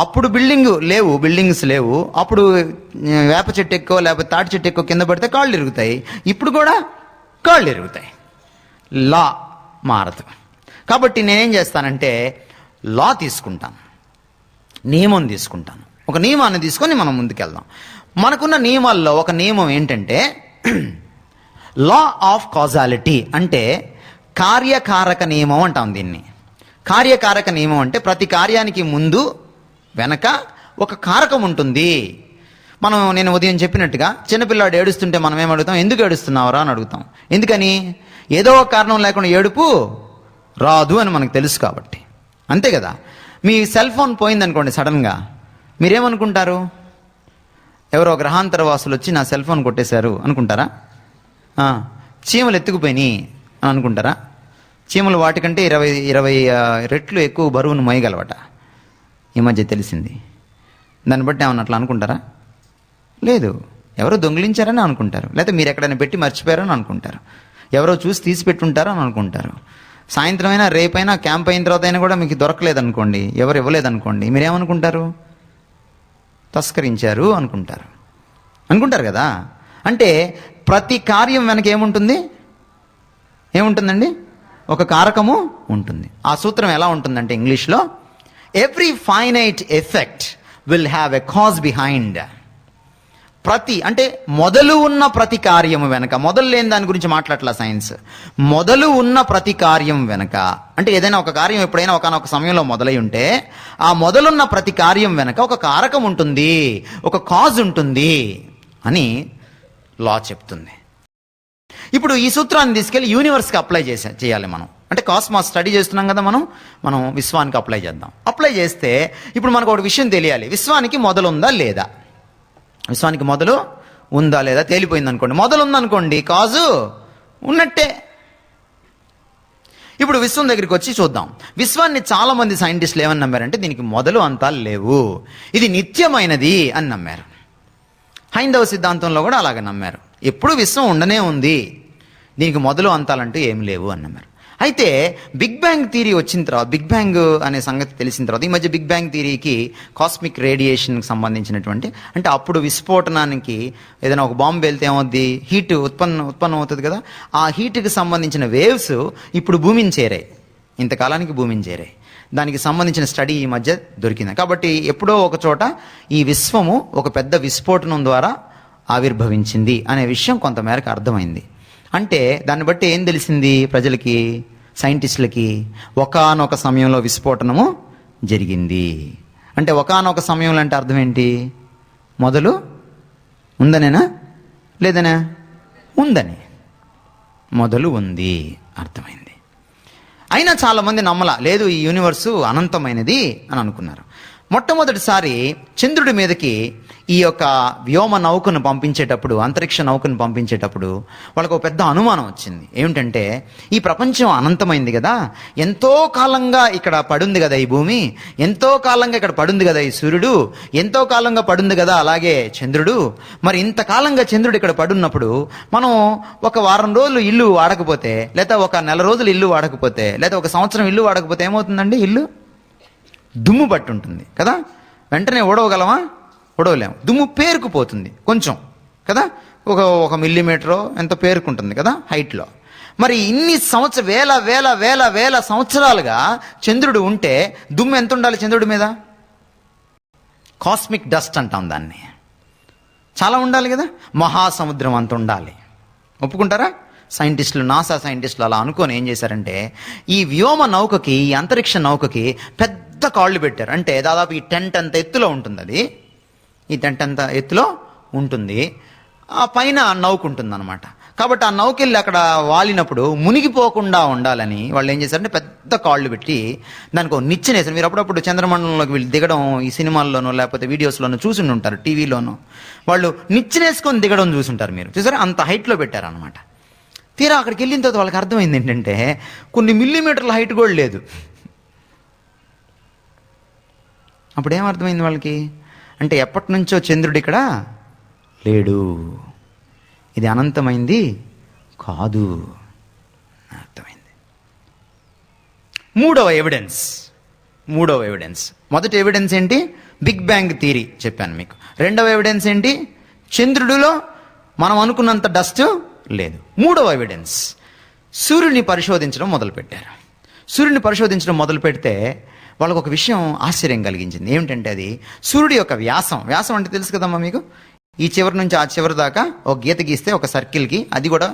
అప్పుడు బిల్డింగ్స్ లేవు. అప్పుడు వేప చెట్టు ఎక్కువ లేకపోతే తాటి చెట్టు ఎక్కువ కింద పడితే కాళ్ళు ఇరుగుతాయి. ఇప్పుడు కూడా కాళ్ళు ఇరుగుతాయి. లా మారదు. కాబట్టి నేనేం చేస్తానంటే లా తీసుకుంటాను, నియమం తీసుకుంటాను. ఒక నియమాన్ని తీసుకొని మనం ముందుకెళ్దాం. మనకున్న నియమాల్లో ఒక నియమం ఏంటంటే లా ఆఫ్ కాజాలిటీ, అంటే కార్యకారక నియమం అంటాం దీన్ని. కార్యకారక నియమం అంటే ప్రతి కార్యానికి ముందు వెనక ఒక కారకం ఉంటుంది. నేను ఉదయం చెప్పినట్టుగా చిన్నపిల్లాడు ఏడుస్తుంటే మనం ఏమడుగుతాం, ఎందుకు ఏడుస్తున్నావురా అని అడుగుతాం. ఎందుకని? ఏదో ఒక కారణం లేకుండా ఏడుపు రాదు అని మనకు తెలుసు కాబట్టి. అంతే కదా? మీ సెల్ ఫోన్ పోయిందనుకోండి సడన్గా, మీరేమనుకుంటారు? ఎవరో గ్రహాంతర వాసులు వచ్చి నా సెల్ ఫోన్ కొట్టేశారు అనుకుంటారా? చీమలు ఎత్తుకుపోయినాయి అని అనుకుంటారా? చీమలు వాటికంటే 20 రెట్లు ఎక్కువ బరువును మోయగలవట, ఈ మధ్య తెలిసింది. దాన్ని బట్టి ఏమన్నా అట్లా అనుకుంటారా? లేదు. ఎవరో దొంగిలించారని అనుకుంటారు, లేకపోతే మీరు ఎక్కడైనా పెట్టి మర్చిపోయారని అనుకుంటారు, ఎవరో చూసి తీసి పెట్టుంటారో అని అనుకుంటారు. సాయంత్రం అయినా రేపైనా క్యాంప్ అయిన తర్వాత అయినా కూడా మీకు దొరకలేదనుకోండి, ఎవరు ఇవ్వలేదనుకోండి, మీరేమనుకుంటారు? తస్కరించారు అనుకుంటారు కదా. అంటే ప్రతి కార్యం వెనక ఏముంటుందండి? ఒక కారకము ఉంటుంది. ఆ సూత్రం ఎలా ఉంటుందంటే ఇంగ్లీష్లో, every finite effect will have a cause behind. ప్రతి అంటే మొదలు ఉన్న ప్రతి కార్యము వెనక, మొదలు లేని దాని గురించి మాట్లాడట్లా సైన్స్, మొదలు ఉన్న ప్రతి కార్యం వెనక, అంటే ఏదైనా ఒక కార్యం ఎప్పుడైనా ఒకనొక సమయంలో మొదలై ఉంటే ఆ మొదలున్న ప్రతి కార్యం వెనక ఒక కారకం ఉంటుంది, ఒక కాజ్ ఉంటుంది అని లా చెప్తుంది. ఇప్పుడు ఈ సూత్రాన్ని తీసుకెళ్ళి యూనివర్స్కి అప్లై చేయాలి మనం. అంటే కాస్మాస్ స్టడీ చేస్తున్నాం కదా మనం విశ్వానికి అప్లై చేద్దాం. అప్లై చేస్తే ఇప్పుడు మనకు ఒక విషయం తెలియాలి, విశ్వానికి మొదలు ఉందా లేదా? విశ్వానికి మొదలు ఉందా లేదా తేలిపోయింది అనుకోండి. మొదలు ఉందనుకోండి, కాజు ఉన్నట్టే. ఇప్పుడు విశ్వం దగ్గరికి వచ్చి చూద్దాం. విశ్వాన్ని చాలా మంది సైంటిస్టులు ఏమని నమ్మారంటే దీనికి మొదలు అంతాలు లేవు, ఇది నిత్యమైనది అని నమ్మారు. హైందవ సిద్ధాంతంలో కూడా అలాగే నమ్మారు. ఎప్పుడు విశ్వం ఉండనే ఉంది, దీనికి మొదలు అంతాలంటూ ఏం లేవు అని నమ్మారు. అయితే బిగ్ బ్యాంగ్ థియరీ వచ్చిన తర్వాత, బిగ్ బ్యాంగ్ అనే సంగతి తెలిసిన తర్వాత, ఈ మధ్య బిగ్ బ్యాంగ్ థియరీకి కాస్మిక్ రేడియేషన్కి సంబంధించినటువంటి, అంటే అప్పుడు విస్ఫోటనానికి ఏదైనా ఒక బాంబు వెళ్తే ఏమవుద్ది, హీట్ ఉత్పన్నం అవుతుంది కదా, ఆ హీట్కి సంబంధించిన వేవ్స్ ఇప్పుడు భూమిని చేరాయి, ఇంతకాలానికి భూమిని చేరాయి. దానికి సంబంధించిన స్టడీ ఈ మధ్య దొరికింది. కాబట్టి ఎప్పుడో ఒక చోట ఈ విశ్వము ఒక పెద్ద విస్ఫోటనం ద్వారా ఆవిర్భవించింది అనే విషయం కొంతమేరకు అర్థమైంది. అంటే దాన్ని బట్టి ఏం తెలిసింది ప్రజలకి, సైంటిస్టులకి? ఒకానొక సమయంలో విస్ఫోటనము జరిగింది. అంటే ఒకానొక సమయంలో అంటే అర్థం ఏంటి? మొదలు ఉందనేనా లేదనా? ఉందని, మొదలు ఉంది, అర్థమైంది. అయినా చాలామంది నమ్మలా, లేదు ఈ యూనివర్సు అనంతమైనది అని అనుకున్నారు. మొట్టమొదటిసారి చంద్రుడి మీదకి ఈ యొక్క వ్యోమ నౌకను పంపించేటప్పుడు, అంతరిక్ష నౌకను పంపించేటప్పుడు వాళ్ళకు ఒక పెద్ద అనుమానం వచ్చింది. ఏమిటంటే ఈ ప్రపంచం అనంతమైంది కదా, ఎంతో కాలంగా ఇక్కడ పడుంది కదా ఈ భూమి, ఎంతో కాలంగా ఇక్కడ పడుంది కదా ఈ సూర్యుడు, ఎంతో కాలంగా పడుంది కదా అలాగే చంద్రుడు. మరి ఇంతకాలంగా చంద్రుడు ఇక్కడ పడున్నప్పుడు మనం ఒక వారం రోజులు ఇల్లు వాడకపోతే, లేదా ఒక నెల రోజులు ఇల్లు వాడకపోతే, లేదా ఒక సంవత్సరం ఇల్లు వాడకపోతే ఏమవుతుందండి? ఇల్లు దుమ్ము పట్టు ఉంటుంది కదా, వెంటనే ఓడవగలమా? ఓడవలేము. దుమ్ము పేరుకుపోతుంది కొంచెం కదా, ఒక మిల్లీమీటరో ఎంత పేరుకుంటుంది కదా హైట్లో. మరి ఇన్ని వేల వేల వేల వేల సంవత్సరాలుగా చంద్రుడు ఉంటే దుమ్ము ఎంత ఉండాలి చంద్రుడి మీద? కాస్మిక్ డస్ట్ అంటాం దాన్ని, చాలా ఉండాలి కదా, మహాసముద్రం అంత ఉండాలి. ఒప్పుకుంటారా? సైంటిస్టులు, నాసా సైంటిస్టులు అలా అనుకొని ఏం చేశారంటే ఈ వ్యోమ నౌకకి, ఈ అంతరిక్ష నౌకకి పెద్ద కాళ్ళు పెట్టారు. అంటే దాదాపు ఈ టెంట్ అంత ఎత్తులో ఉంటుంది, అది ఈ టెంట్ అంత ఎత్తులో ఉంటుంది, ఆ పైన నౌక ఉంటుంది అనమాట. కాబట్టి ఆ నౌకెళ్ళి అక్కడ వాలినప్పుడు మునిగిపోకుండా ఉండాలని వాళ్ళు ఏం చేశారంటే పెద్ద కాళ్ళు పెట్టి దానికి ఒక నిచ్చెనేసారు. మీరు అప్పుడప్పుడు చంద్రమండలంలోకి వెళ్ళి దిగడం ఈ సినిమాల్లోనో లేకపోతే వీడియోస్లోనో చూసి ఉంటారు, టీవీలోనో. వాళ్ళు నిచ్చెనేసుకొని దిగడం చూసుంటారు మీరు, చూసారా? అంత హైట్లో పెట్టారనమాట. తీరా అక్కడికి వెళ్ళిన తర్వాత వాళ్ళకి అర్థమైంది ఏంటంటే కొన్ని మిల్లీమీటర్ల హైట్ కూడా లేదు. అప్పుడు ఏమర్థమైంది వాళ్ళకి అంటే ఎప్పటి నుంచో చంద్రుడు ఇక్కడ లేడు, ఇది అనంతమైంది కాదు అర్థమైంది. మూడవ ఎవిడెన్స్, మొదటి ఎవిడెన్స్ ఏంటి? బిగ్ బ్యాంగ్ థియరీ చెప్పాను మీకు. రెండవ ఎవిడెన్స్ ఏంటి? చంద్రుడిలో మనం అనుకున్నంత డస్ట్ లేదు. మూడవ ఎవిడెన్స్, సూర్యుడిని పరిశోధించడం మొదలుపెట్టారు. సూర్యుడిని పరిశోధించడం మొదలు పెడితే వాళ్ళకు ఒక విషయం ఆశ్చర్యం కలిగించింది. ఏమిటంటే అది సూర్యుడి యొక్క వ్యాసం. వ్యాసం అంటే తెలుసు కదమ్మా మీకు, ఈ చివరి నుంచి ఆ చివరి దాకా ఒక గీత గీస్తే ఒక సర్కిల్కి, అది కూడా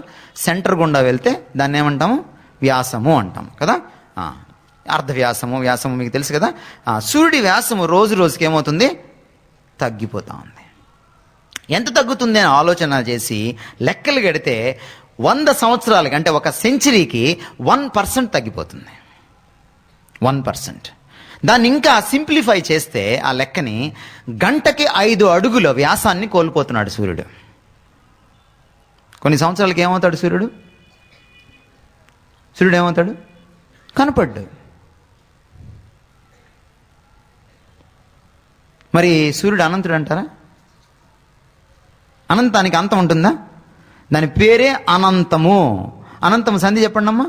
సెంటర్ గుండా వెళ్తే దాన్ని ఏమంటాము? వ్యాసము అంటాము కదా. అర్ధవ్యాసము, వ్యాసము మీకు తెలుసు కదా. సూర్యుడి వ్యాసము రోజు రోజుకి ఏమవుతుంది? తగ్గిపోతూ ఉంది. ఎంత తగ్గుతుంది అని ఆలోచన చేసి లెక్కలు గడితే 100 సంవత్సరాలకి, అంటే ఒక సెంచరీకి 1% తగ్గిపోతుంది. 1%. దాన్ని ఇంకా సింప్లిఫై చేస్తే ఆ లెక్కని గంటకి 5 అడుగుల వ్యాసాన్ని కోల్పోతున్నాడు సూర్యుడు. కొన్ని సంవత్సరాలకి ఏమవుతాడు సూర్యుడు? ఏమవుతాడు? కనపడ్డు. మరి సూర్యుడు అనంతుడు అంటారా? అనంతానికి అంతం ఉంటుందా? దాని పేరే అనంతము. అనంతం సంధి చెప్పండి అమ్మా.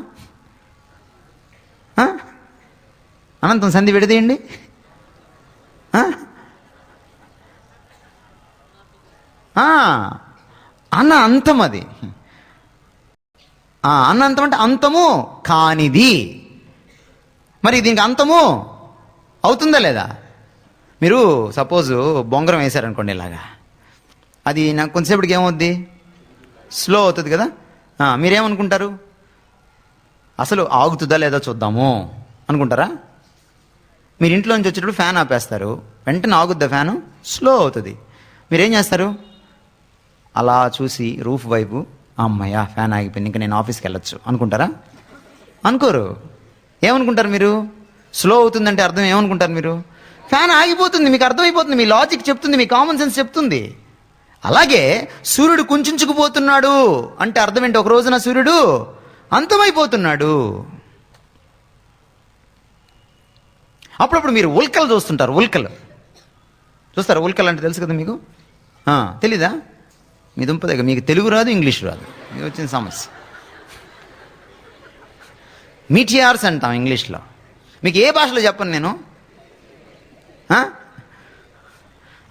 అనంతం సంధి విడదీయండి. అన్న అంతం, అది అనంతం అంటే అంతము కానిది. మరి దీనికి అంతము అవుతుందా లేదా? మీరు సపోజ్ బొంగరం వేశారనుకోండి ఇలాగా, అది నాకు కొంతసేపటికి ఏమవుద్ది? స్లో అవుతుంది కదా. మీరేమనుకుంటారు? అసలు ఆగుతుందా లేదా చూద్దాము అనుకుంటారా? మీరు ఇంట్లో నుంచి వచ్చేటప్పుడు ఫ్యాన్ ఆపేస్తారు, వెంటనే ఆగుద్దా ఫ్యాను? స్లో అవుతుంది. మీరేం చేస్తారు? అలా చూసి రూఫ్ వైపు, అమ్మయ్య ఫ్యాన్ ఆగిపోయింది, ఇంకా నేను ఆఫీస్కి వెళ్ళొచ్చు అనుకుంటారా? అనుకోరు. ఏమనుకుంటారు మీరు? స్లో అవుతుందంటే అర్థం ఏమనుకుంటారు మీరు? ఫ్యాన్ ఆగిపోతుంది. మీకు అర్థమైపోతుంది, మీ లాజిక్ చెప్తుంది, మీ కామన్ సెన్స్ చెప్తుంది. అలాగే సూర్యుడు కుంచుకుపోతున్నాడు అంటే అర్థం ఏంటి? ఒక రోజున సూర్యుడు అంతమైపోతున్నాడు. అప్పుడప్పుడు మీరు ఉల్కలు చూస్తుంటారు. ఉల్కలు చూస్తారా? ఉల్కలు అంటే తెలుసు కదా మీకు? తెలీదా? మీ దుంప దగ్గర మీకు తెలుగు రాదు, ఇంగ్లీష్ రాదు, ఇది వచ్చిన సమస్య. మీటియార్స్ అంటాం ఇంగ్లీష్లో. మీకు ఏ భాషలో చెప్పను నేను.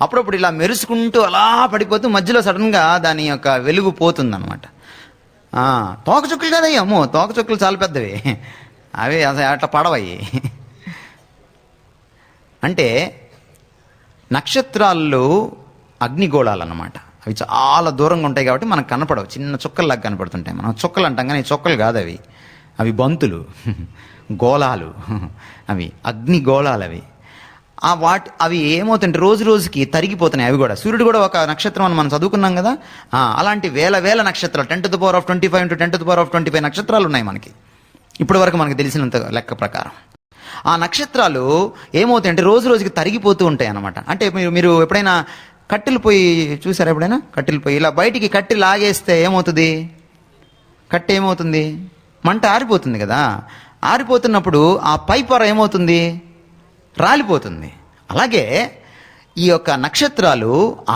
అప్పుడప్పుడు ఇలా మెరుసుకుంటూ అలా పడిపోతూ మధ్యలో సడన్గా దాని యొక్క వెలుగు పోతుందన్నమాట. తోకచుక్కలు కదయ్యి, అమ్మో తోకచుక్కలు చాలా పెద్దవి, అవి అసలు అట్లా పడవయ్యి. అంటే నక్షత్రాలు అగ్నిగోళాలు అన్నమాట. అవి చాలా దూరంగా ఉంటాయి కాబట్టి మనకు కనపడవు, చిన్న చుక్కల్లాగా కనపడుతుంటాయి. మనం చుక్కలు అంటాం కానీ చుక్కలు కాదు అవి, అవి బంతులు, గోళాలు, అవి అగ్నిగోళాలు. అవి ఏమవుతుంటే రోజు రోజుకి తరిగిపోతున్నాయి. అవి కూడా, సూర్యుడు కూడా ఒక నక్షత్రం అని మనం చదువుకున్నాం కదా. అలాంటి వేల వేల నక్షత్రాలు, 10⁻25 into 10⁻25 నక్షత్రాలు ఉన్నాయి మనకి ఇప్పటి వరకు మనకు తెలిసినంత లెక్క ప్రకారం. ఆ నక్షత్రాలు ఏమవుతాయంటే రోజు రోజుకి తరిగిపోతూ ఉంటాయి అన్నమాట. అంటే మీరు ఎప్పుడైనా కట్టెలు పొయ్యి చూసారా? ఎప్పుడైనా కట్టెలు పొయ్యి ఇలా బయటికి కట్టెలు లాగేస్తే ఏమవుతుంది? కట్టె ఏమవుతుంది? మంట ఆరిపోతుంది కదా. ఆరిపోతున్నప్పుడు ఆ పై పొర ఏమవుతుంది? రాలిపోతుంది. అలాగే ఈ యొక్క నక్షత్రాలు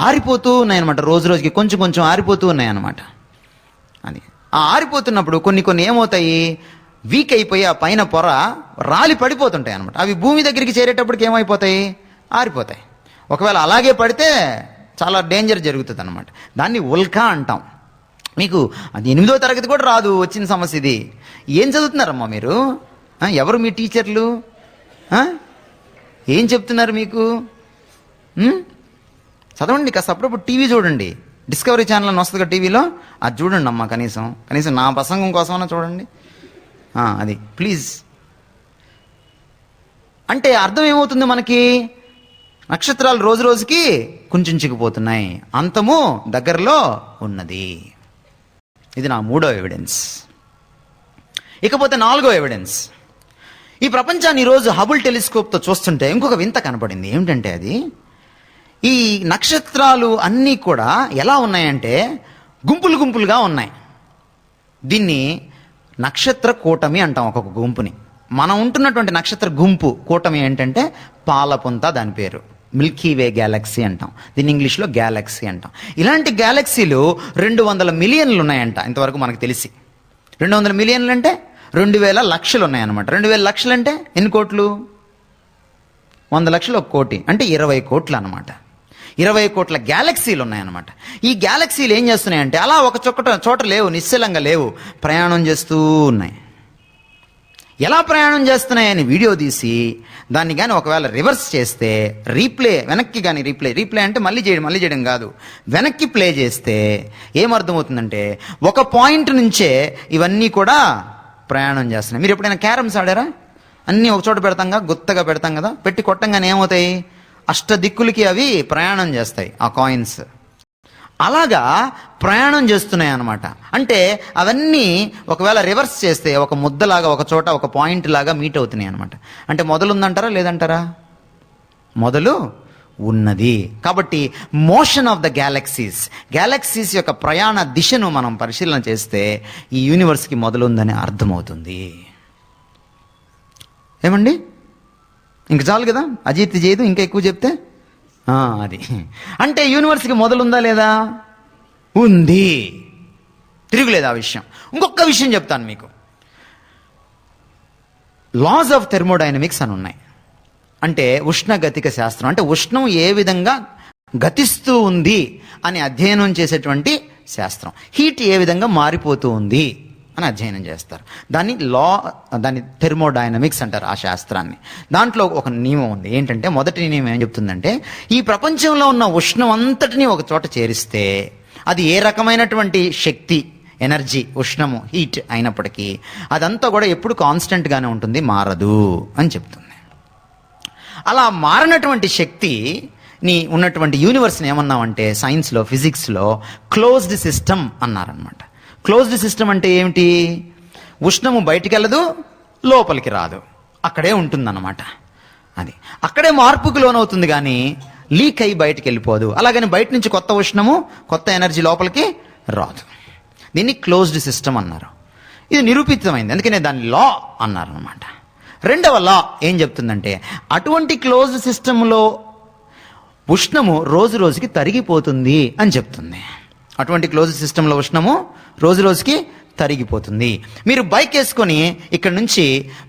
ఆరిపోతూ ఉన్నాయన్నమాట. రోజు రోజుకి కొంచెం కొంచెం ఆరిపోతూ ఉన్నాయన్నమాట. అది ఆరిపోతున్నప్పుడు కొన్ని ఏమవుతాయి? వీక్ అయిపోయి ఆ పైన పొర రాలి పడిపోతుంటాయి అనమాట. అవి భూమి దగ్గరికి చేరేటప్పటికి ఏమైపోతాయి? ఆరిపోతాయి. ఒకవేళ అలాగే పడితే చాలా డేంజర్ జరుగుతుంది అనమాట. దాన్ని ఉల్కా అంటాం. మీకు అది 8వ తరగతి కూడా రాదు వచ్చిన సమస్య ఇది. ఏం చదువుతున్నారమ్మా మీరు? ఎవరు మీ టీచర్లు? ఏం చెప్తున్నారు మీకు? చదవండి కాస్త, అప్పుడప్పుడు టీవీ చూడండి. డిస్కవరీ ఛానల్ అని వస్తుంది కదా టీవీలో, అది చూడండి అమ్మా. కనీసం నా ప్రసంగం కోసమన్నా చూడండి. అది ప్లీజ్. అంటే అర్థం ఏమవుతుంది మనకి? నక్షత్రాలు రోజు రోజుకి కుంచుకుపోతున్నాయి, అంతము దగ్గరలో ఉన్నది. ఇది నా 3వ ఎవిడెన్స్. ఇకపోతే 4వ ఎవిడెన్స్. ఈ ప్రపంచాన్ని ఈరోజు హబుల్ టెలిస్కోప్తో చూస్తుంటే ఇంకొక వింత కనపడింది. ఏమిటంటే అది, ఈ నక్షత్రాలు అన్నీ కూడా ఎలా ఉన్నాయంటే గుంపులు గుంపులుగా ఉన్నాయి. దీన్ని నక్షత్ర కూటమి అంటాం. ఒక్కొక్క గుంపుని మనం ఉంటున్నటువంటి నక్షత్ర గుంపు కూటమి ఏంటంటే పాలపుంత, దాని పేరు మిల్కీవే గ్యాలక్సీ అంటాం. దీన్ని ఇంగ్లీష్లో గ్యాలక్సీ అంటాం. ఇలాంటి గ్యాలక్సీలు 200 మిలియన్లు ఉన్నాయంట ఇంతవరకు మనకు తెలిసి. 200 మిలియన్లు అంటే 2000 లక్షలు ఉన్నాయన్నమాట. 2000 లక్షలు అంటే ఎన్ని కోట్లు? 100 లక్షలు 1 కోటి అంటే 20 కోట్లు అనమాట. 20 కోట్ల గ్యాలక్సీలు ఉన్నాయన్నమాట. ఈ గ్యాలక్సీలు ఏం చేస్తున్నాయంటే అలా ఒక చోట లేవు, నిశ్చలంగా లేవు, ప్రయాణం చేస్తూ ఉన్నాయి. ఎలా ప్రయాణం చేస్తున్నాయని వీడియో తీసి దాన్ని కానీ ఒకవేళ రివర్స్ చేస్తే, వెనక్కి కానీ రీప్లే అంటే మళ్ళీ చేయడం కాదు, వెనక్కి ప్లే చేస్తే ఏమర్థమవుతుందంటే ఒక పాయింట్ నుంచే ఇవన్నీ కూడా ప్రయాణం చేస్తున్నాయి. మీరు ఎప్పుడైనా క్యారమ్స్ ఆడారా? అన్నీ ఒక చోట పెడతాంగా, గుత్తగా పెడతాం కదా, పెట్టి కొట్టంగానే ఏమవుతాయి? అష్టదిక్కులకి అవి ప్రయాణం చేస్తాయి ఆ కాయిన్స్. అలాగా ప్రయాణం చేస్తున్నాయి అన్నమాట. అంటే అవన్నీ ఒకవేళ రివర్స్ చేస్తే ఒక ముద్దలాగా ఒక చోట ఒక పాయింట్ లాగా మీట్ అవుతున్నాయి అనమాట. అంటే మొదలు ఉందంటారా లేదంటారా? మొదలు ఉన్నది. కాబట్టి మోషన్ ఆఫ్ ద గ్యాలక్సీస్ యొక్క ప్రయాణ దిశను మనం పరిశీలన చేస్తే ఈ యూనివర్స్కి మొదలుందని అర్థమవుతుంది. ఏమండి? ఇంక చాలు కదా, అజీర్తి చేయదు ఇంకా ఎక్కువ చెప్తే. అది అంటే యూనివర్స్కి మొదలుందా లేదా? ఉంది, తిరుగులేదు ఆ విషయం. ఇంకొక విషయం చెప్తాను మీకు. లాస్ ఆఫ్ థెర్మోడైనమిక్స్ అని ఉన్నాయి. అంటే ఉష్ణగతిక శాస్త్రం. అంటే ఉష్ణం ఏ విధంగా గతిస్తూ ఉంది అని అధ్యయనం చేసేటువంటి శాస్త్రం. హీట్ ఏ విధంగా మారిపోతూ ఉంది అని అధ్యయనం చేస్తారు. దాన్ని థెర్మోడైనమిక్స్ అంటారు ఆ శాస్త్రాన్ని. దాంట్లో ఒక నియమం ఉంది. ఏంటంటే మొదటి నియమం ఏం చెప్తుందంటే, ఈ ప్రపంచంలో ఉన్న ఉష్ణం అంతటినీ ఒక చోట చేరిస్తే అది ఏ రకమైనటువంటి శక్తి, ఎనర్జీ, ఉష్ణము, హీట్ అయినప్పటికీ అదంతా కూడా ఎప్పుడు కాన్స్టెంట్గానే ఉంటుంది, మారదు అని చెప్తుంది. అలా మారినటువంటి శక్తి ఉన్నటువంటి యూనివర్స్ని ఏమన్నామంటే సైన్స్లో, ఫిజిక్స్లో క్లోజ్డ్ సిస్టమ్ అన్నారనమాట. క్లోజ్డ్ సిస్టమ్ అంటే ఏమిటి? ఉష్ణము బయటికి వెళ్ళదు, లోపలికి రాదు, అక్కడే ఉంటుందన్నమాట. అది అక్కడే మార్పుకు లోనవుతుంది కానీ లీక్ అయ్యి బయటికి వెళ్ళిపోదు. అలాగని బయట నుంచి కొత్త ఉష్ణము, కొత్త ఎనర్జీ లోపలికి రాదు. దీన్ని క్లోజ్డ్ సిస్టమ్ అన్నారు. ఇది నిరూపితమైంది, అందుకనే దాన్ని లా అన్నారు అనమాట. రెండవ లా ఏం చెప్తుందంటే, అటువంటి క్లోజ్డ్ సిస్టంలో ఉష్ణము రోజు రోజుకి తరిగిపోతుంది అని చెప్తుంది. అటువంటి క్లోజ్ సిస్టంలో ఉష్ణము రోజు రోజుకి తరిగిపోతుంది. మీరు బైక్ వేసుకొని ఇక్కడ నుంచి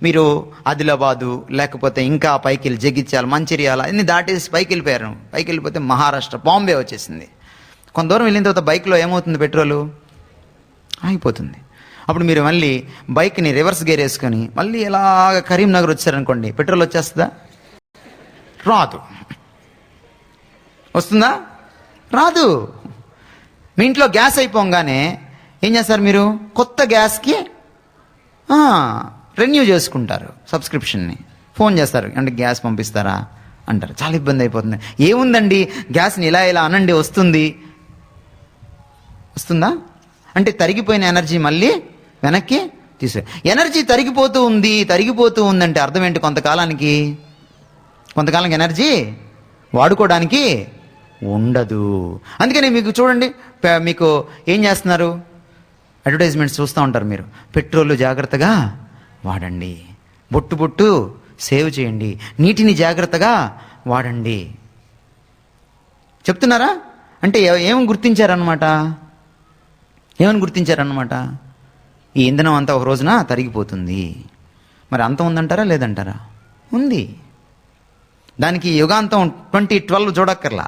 మీరు ఆదిలాబాదు, లేకపోతే ఇంకా పైకి వెళ్ళి జగిత్యాల, మంచిర్యాల అన్ని దాటేసి పైకి వెళ్ళిపోయారు. పైకి వెళ్ళిపోతే మహారాష్ట్ర, బాంబే వచ్చేసింది. కొంత దూరం వెళ్ళిన తర్వాత బైక్లో ఏమవుతుంది? పెట్రోలు అయిపోతుంది. అప్పుడు మీరు మళ్ళీ బైక్ని రివర్స్ గేర్ వేసుకొని మళ్ళీ ఎలాగ కరీంనగర్ వచ్చారనుకోండి, పెట్రోల్ వచ్చేస్తుందా? రాదు. వస్తుందా? రాదు. మీ ఇంట్లో గ్యాస్ అయిపోగానే ఏం చేస్తారు? మీరు కొత్త గ్యాస్కి రెన్యూ చేసుకుంటారు సబ్స్క్రిప్షన్ని. ఫోన్ చేస్తారు, అంటే గ్యాస్ పంపిస్తారా అంటారు. చాలా ఇబ్బంది అయిపోతుంది. ఏముందండి, గ్యాస్ని ఇలా అనండి, వస్తుందా? అంటే తరిగిపోయిన ఎనర్జీ మళ్ళీ వెనక్కి తీసే. ఎనర్జీ తరిగిపోతూ ఉందంటే అర్థం ఏంటి? కొంతకాలానికి ఎనర్జీ వాడుకోవడానికి ఉండదు. అందుకని మీకు చూడండి, మీకు ఏం చేస్తున్నారు? అడ్వర్టైజ్మెంట్స్ చూస్తూ ఉంటారు మీరు. పెట్రోల్ జాగ్రత్తగా వాడండి, బొట్టు సేవ్ చేయండి, నీటిని జాగ్రత్తగా వాడండి చెప్తున్నారా? అంటే ఏమని గుర్తించారనమాట? ఈ ఇంధనం అంతా ఒక రోజున తరిగిపోతుంది. మరి అంతం ఉందంటారా లేదంటారా? ఉంది. దానికి యుగాంతం 2012 చూడక్కర్లా,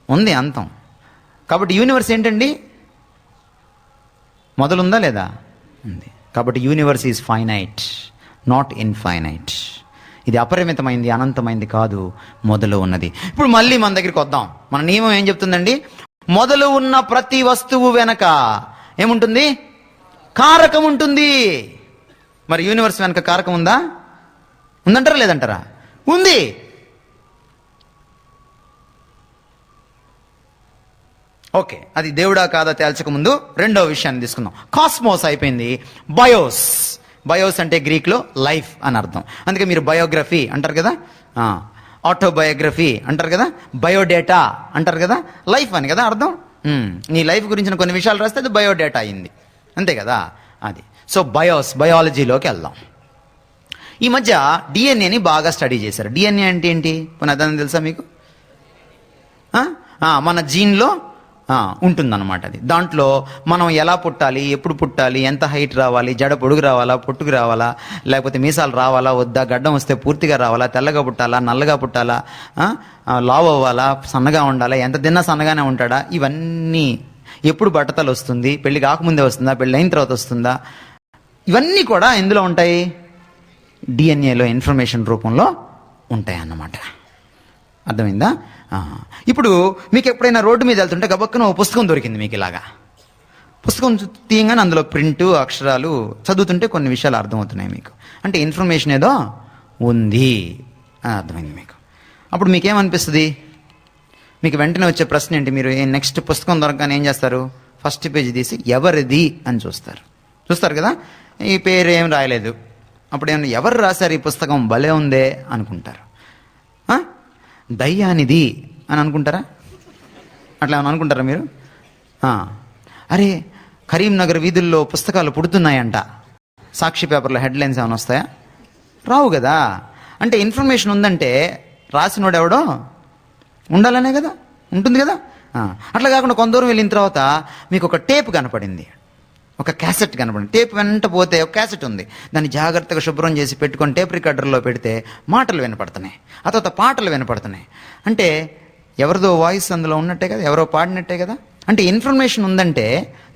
ఉంది అంతం. కాబట్టి యూనివర్స్ ఏంటండి? మొదలుందా లేదా? ఉంది. కాబట్టి universe is finite, not infinite. ఇది అపరిమితమైంది, అనంతమైంది కాదు, మొదలు ఉన్నది. ఇప్పుడు మళ్ళీ మన దగ్గరికి వద్దాం. మన నియమం ఏం చెప్తుందండి? మొదలు ఉన్న ప్రతి వస్తువు వెనక ఏముంటుంది? కారకం ఉంటుంది. మరి యూనివర్స్ వెనక కారకం ఉందా? ఉందంటారా లేదంటారా? ఉంది. ఓకే, అది దేవుడా కాదా తేల్చక ముందు రెండవ విషయాన్ని తీసుకుందాం. కాస్మోస్ అయిపోయింది. బయోస్ అంటే గ్రీక్లో లైఫ్ అని అర్థం. అందుకే మీరు బయోగ్రఫీ అంటారు కదా, ఆటోబయోగ్రఫీ అంటారు కదా, బయోడేటా అంటారు కదా, లైఫ్ అని కదా అర్థం. నీ లైఫ్ గురించిన కొన్ని విషయాలు రాస్తే అది బయోడేటా అయింది, అంతే కదా. అది సో బయాలజీలోకి వెళ్దాం. ఈ మధ్య డిఎన్ఏని బాగా స్టడీ చేశారు. డిఎన్ఏ అంటే ఏంటి? అదని తెలుసా మీకు? మన జీన్లో ఉంటుందన్నమాట. అది దాంట్లో మనం ఎలా పుట్టాలి, ఎప్పుడు పుట్టాలి, ఎంత హైట్ రావాలి, జడ పొడుగు రావాలా, పొట్టుకు రావాలా, లేకపోతే మీసాలు రావాలా వద్దా, గడ్డం వస్తే పూర్తిగా రావాలా, తెల్లగా పుట్టాలా, నల్లగా పుట్టాలా, లావ్ అవ్వాలా, సన్నగా ఉండాలా, ఎంత తిన్నా సన్నగానే ఉంటాడా, ఇవన్నీ ఎప్పుడు బట్టతలు వస్తుంది, పెళ్లి కాకముందే వస్తుందా, పెళ్ళి అయిన తర్వాత వస్తుందా, ఇవన్నీ కూడా ఎందులో ఉంటాయి? డిఎన్ఏలో ఇన్ఫర్మేషన్ రూపంలో ఉంటాయి అన్నమాట. అర్థమైందా? ఇప్పుడు మీకు ఎప్పుడైనా రోడ్డు మీద వెళ్తుంటే గబక్కన ఓ పుస్తకం దొరికింది మీకు. ఇలాగా పుస్తకం తీయంగానే అందులో ప్రింటు, అక్షరాలు చదువుతుంటే కొన్ని విషయాలు అర్థమవుతున్నాయి మీకు. అంటే ఇన్ఫర్మేషన్ ఏదో ఉంది అని అర్థమైంది మీకు. అప్పుడు మీకేమనిపిస్తుంది? మీకు వెంటనే వచ్చే ప్రశ్న ఏంటి? మీరు నెక్స్ట్ పుస్తకం దొరకగానే ఏం చేస్తారు? ఫస్ట్ పేజీ తీసి ఎవరిది అని చూస్తారు కదా. ఈ పేరు ఏం రాయలేదు. అప్పుడు ఏమన్నా ఎవరు రాశారు ఈ పుస్తకం, భలే ఉందే అనుకుంటారు. దయ్యానిది అని అనుకుంటారా? అట్లా ఏమన్నా అనుకుంటారా మీరు? అరే కరీంనగర్ వీధుల్లో పుస్తకాలు పుడుతున్నాయంట, సాక్షి పేపర్లో హెడ్లైన్స్ ఏమైనా వస్తాయా? రావు కదా. అంటే ఇన్ఫర్మేషన్ ఉందంటే రాసినోడు ఎవడో ఉండాలనే కదా, ఉంటుంది కదా. అట్లా కాకుండా కొంత దూరం వెళ్ళిన తర్వాత మీకు ఒక టేప్ కనపడింది, ఒక క్యాసెట్ కనపడింది. టేప్ వెంట పోతే ఒక క్యాసెట్ ఉంది, దాన్ని జాగ్రత్తగా శుభ్రం చేసి పెట్టుకొని టేప్ రికార్డర్లో పెడితే మాటలు వినపడుతున్నాయి, ఆ తర్వాత పాటలు వినపడుతున్నాయి. అంటే ఎవరిదో వాయిస్ అందులో ఉన్నట్టే కదా, ఎవరో పాడినట్టే కదా. అంటే ఇన్ఫర్మేషన్ ఉందంటే